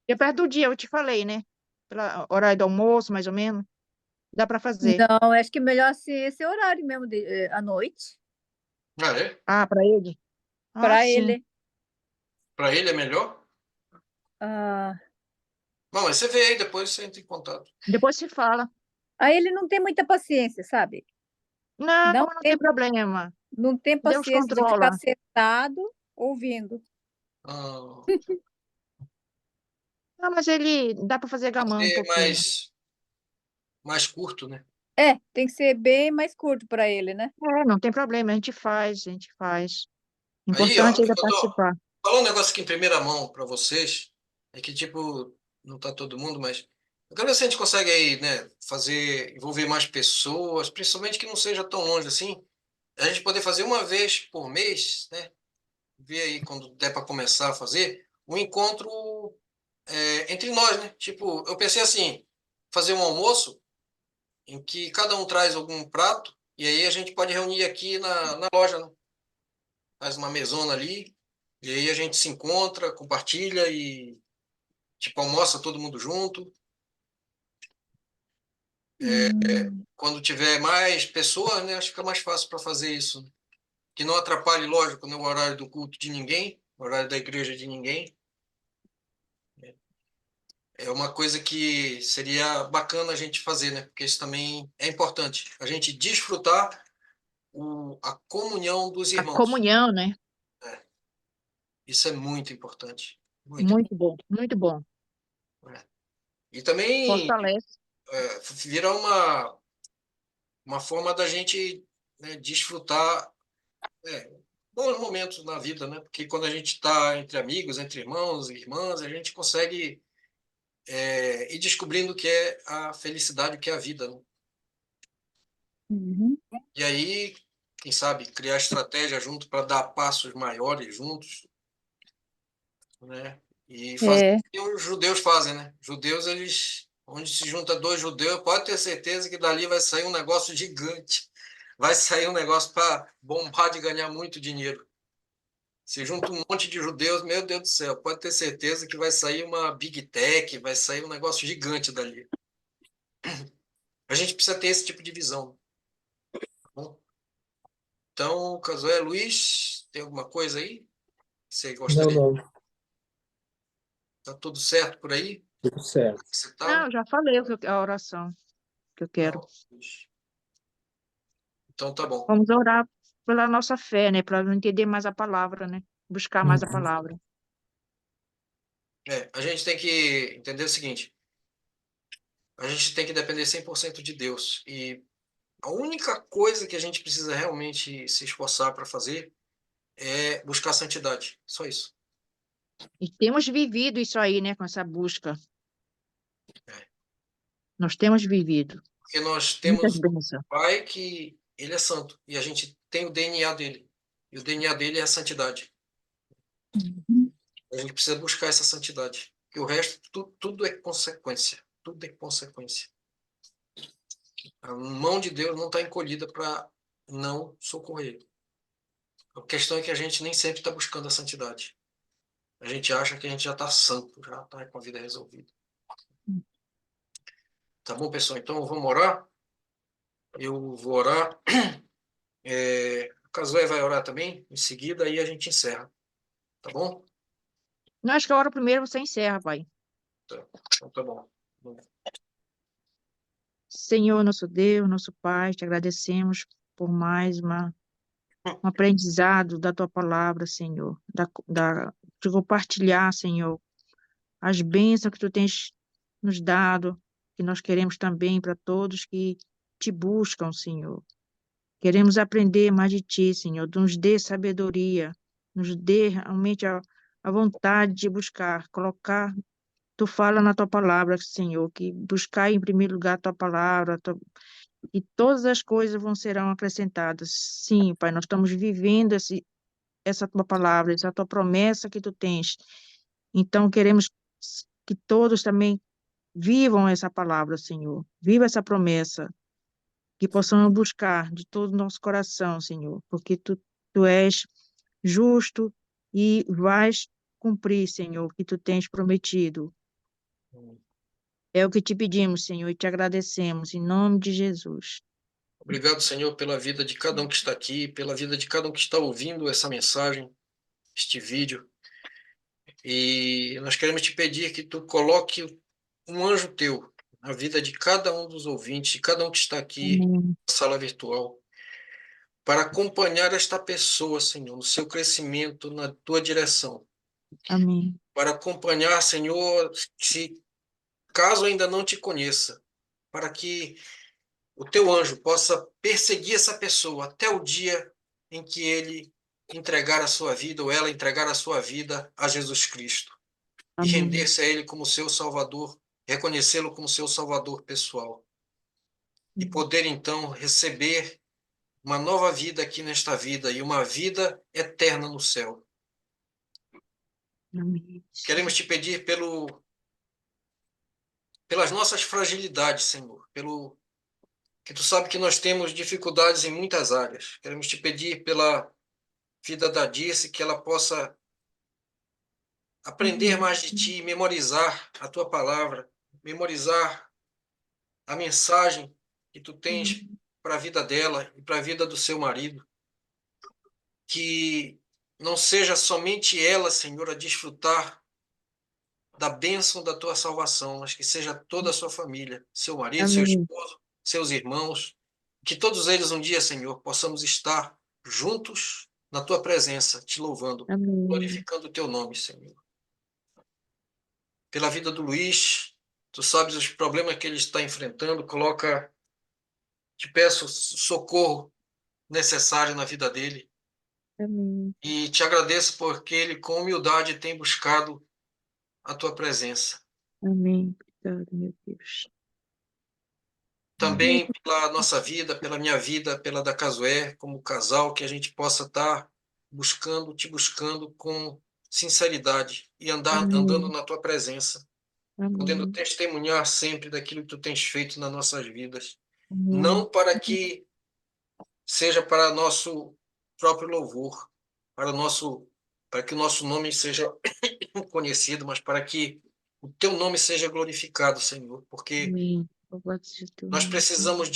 E é perto do dia, eu te falei, né? Pela horário do almoço, mais ou menos. Dá para fazer. não, acho que é melhor assim, esse horário mesmo, à noite, Ah, é? Ah, para ele? Ah, para sim. ele. Para ele é melhor? Ah, Bom, mas você vê aí, depois você entra em contato. Depois se fala. aí ele não tem muita paciência, sabe? Não, Não não tem tem, problema. não tem Deus paciência de ficar controla. sentado ouvindo. Ah, Não, mas ele dá para fazer gamão um ser pouquinho. mais curto, né? Tem que ser bem mais curto para ele, né? É, não tem problema, a gente faz, a gente faz. Aí, ó, Importante é ele eu tô participar. falar um negócio aqui em primeira mão para vocês, é que, tipo, não tá todo mundo, mas eu quero ver se a gente consegue aí, né, envolver mais pessoas, principalmente que não seja tão longe assim, a gente poder fazer uma vez por mês, né, ver aí quando der para começar a fazer, um encontro entre nós, né? Tipo, eu pensei assim, fazer um almoço em que cada um traz algum prato e aí a gente pode reunir aqui na loja, né? Faz uma mesona ali e aí a gente se encontra, compartilha e tipo almoça todo mundo junto. Hum, Quando tiver mais pessoas, né, acho que fica mais fácil para fazer isso, né? Que não atrapalhe, lógico, no horário do culto de ninguém, no horário da igreja de ninguém. É uma coisa que seria bacana a gente fazer, né? Porque isso também é importante. A gente desfrutar a comunhão dos A irmãos. comunhão, né? Isso é muito importante. Muito, Muito bom, muito bom. né? E também Fortalece. vira uma forma da gente, né, desfrutar bons momentos na vida, né? Porque quando a gente está entre amigos, entre irmãos e irmãs, a gente consegue ir descobrindo o que é a felicidade, o que é a vida, né? uhum. E aí, quem sabe, criar estratégia junto para dar passos maiores juntos, né? E fazer É, o que os judeus fazem, né? Judeus, eles, onde se junta dois judeus, pode ter certeza que dali vai sair um negócio gigante. Vai sair um negócio para bombar de ganhar muito dinheiro. Se junta um monte de judeus, meu Deus do céu, pode ter certeza que vai sair uma Big Tech, vai sair um negócio gigante dali. A gente precisa ter esse tipo de visão. Tá bom? Então, Casoé, Luiz, tem alguma coisa aí que você Não, gostaria? não, Tá tudo certo por aí? tudo certo. Você tá? Não, já falei a oração que eu quero. Não. Então tá bom. Vamos orar pela nossa fé, né? Para entender mais a palavra, né? Buscar mais a Uhum. palavra. A gente tem que entender o seguinte: a gente tem que depender 100% de Deus. E a única coisa que a gente precisa realmente se esforçar para fazer é buscar santidade. Só isso. E temos vivido isso aí, né? Com essa busca. É. Nós temos vivido. Porque nós Muitas temos um bênçãos. Pai que ele é santo e a gente tem o DNA dele. E o DNA dele é a santidade. Uhum. A gente precisa buscar essa santidade. E o resto, tudo é consequência. Tudo é consequência. A mão de Deus não está encolhida para não socorrer. A questão é que a gente nem sempre está buscando a santidade. A gente acha que a gente já está santo, já está com a vida resolvida. Tá bom, pessoal? Então vamos orar. Eu vou orar. O Casoé vai orar também. Em seguida, aí a gente encerra. Tá bom? Não, acho que a hora primeiro você encerra, Pai. Tá. Então tá bom. Senhor, nosso Deus, nosso Pai, te agradecemos por mais um aprendizado da tua palavra, Senhor, de compartilhar, Senhor, as bênçãos que tu tens nos dado, que nós queremos também para todos que te buscam, Senhor. Queremos aprender mais de ti, Senhor, nos dê sabedoria, nos dê realmente a vontade de buscar, colocar. Tu fala na tua palavra, Senhor, que buscar em primeiro lugar a tua palavra, e todas as coisas serão acrescentadas. Sim, Pai, nós estamos vivendo essa tua palavra, essa tua promessa que tu tens. Então, queremos que todos também vivam essa palavra, Senhor. Viva essa promessa, que possamos buscar de todo o nosso coração, Senhor, porque tu és justo e vais cumprir, Senhor, o que tu tens prometido. É o que te pedimos, Senhor, e te agradecemos, em nome de Jesus. Obrigado, Senhor, pela vida de cada um que está aqui, pela vida de cada um que está ouvindo essa mensagem, este vídeo. E nós queremos te pedir que tu coloque um anjo teu na vida de cada um dos ouvintes, de cada um que está aqui Amém. na sala virtual, para acompanhar esta pessoa, Senhor, no seu crescimento, na tua direção. Amém. Para acompanhar, Senhor, se caso ainda não te conheça, para que o teu anjo possa perseguir essa pessoa até o dia em que ele entregar a sua vida ou ela entregar a sua vida a Jesus Cristo e Amém. render-se a ele como seu Salvador, reconhecê-lo como seu Salvador pessoal e poder então receber uma nova vida aqui nesta vida e uma vida eterna no céu. Amém. Queremos te pedir pelas nossas fragilidades, Senhor, pelo que tu sabe que nós temos dificuldades em muitas áreas. Queremos te pedir pela vida da Dirce, que ela possa aprender mais de ti, memorizar a tua palavra, memorizar a mensagem que tu tens para a vida dela e para a vida do seu marido. Que não seja somente ela, Senhor, a desfrutar da bênção da tua salvação, mas que seja toda a sua família, seu marido, seu Amém. esposo, seus irmãos, que todos eles um dia, Senhor, possamos estar juntos na tua presença, te louvando, Amém. glorificando o teu nome, Senhor. Pela vida do Luiz, tu sabes os problemas que ele está enfrentando, te peço socorro necessário na vida dele Amém. e te agradeço porque ele com humildade tem buscado a tua presença. Amém. Obrigado, meu Deus. Também pela nossa vida, pela minha vida, pela da Casoé, como casal, que a gente possa estar te buscando com sinceridade e andando Amém. na tua presença, podendo Amém. testemunhar sempre daquilo que tu tens feito nas nossas vidas. Amém. Não para que seja para nosso próprio louvor, para que o nosso nome seja conhecido, mas para que o teu nome seja glorificado, Senhor, porque Amém. Louvado seja o teu Nós nome, precisamos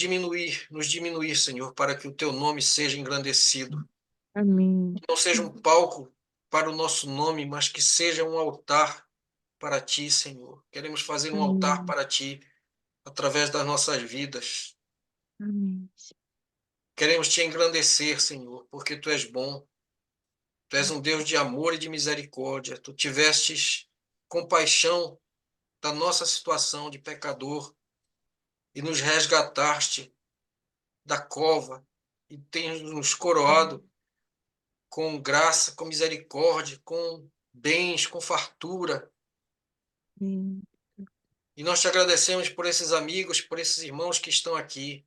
nos diminuir, Senhor, para que o teu nome seja engrandecido. Senhor. Amém. Que não seja um palco para o nosso nome, mas que seja um altar para ti, Senhor. Queremos fazer um altar Amém. para ti através das nossas vidas. Amém. Queremos te engrandecer, Senhor, porque tu és bom. Tu és um Deus de amor e de misericórdia. Tu tivestes compaixão da nossa situação de pecador e nos resgataste da cova e tens nos coroado com graça, com misericórdia, com bens, com fartura. Amém. E nós te agradecemos por esses amigos, por esses irmãos que estão aqui,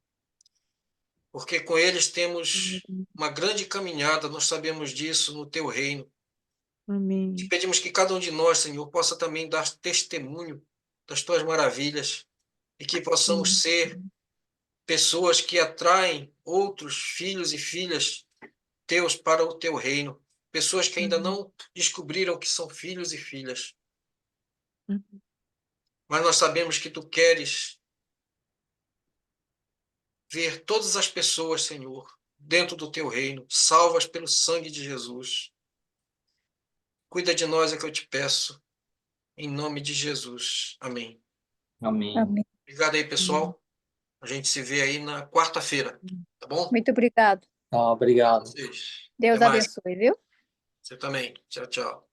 porque com eles temos uma grande caminhada, nós sabemos disso no teu reino. Te Amém. pedimos que cada um de nós, Senhor, possa também dar testemunho das tuas maravilhas e que possamos ser pessoas que atraem outros filhos e filhas teus para o teu reino, pessoas que ainda não descobriram que são filhos e filhas. Mas nós sabemos que tu queres ver todas as pessoas, Senhor, dentro do teu reino, salvas pelo sangue de Jesus. Cuida de nós, é que eu te peço, em nome de Jesus. Amém. Amém. Amém. Obrigado aí, pessoal. A gente se vê aí na quarta-feira, tá bom? Muito obrigado. Tá, obrigado. Vocês. Deus Até mais. abençoe, viu? Você também. Tchau, tchau.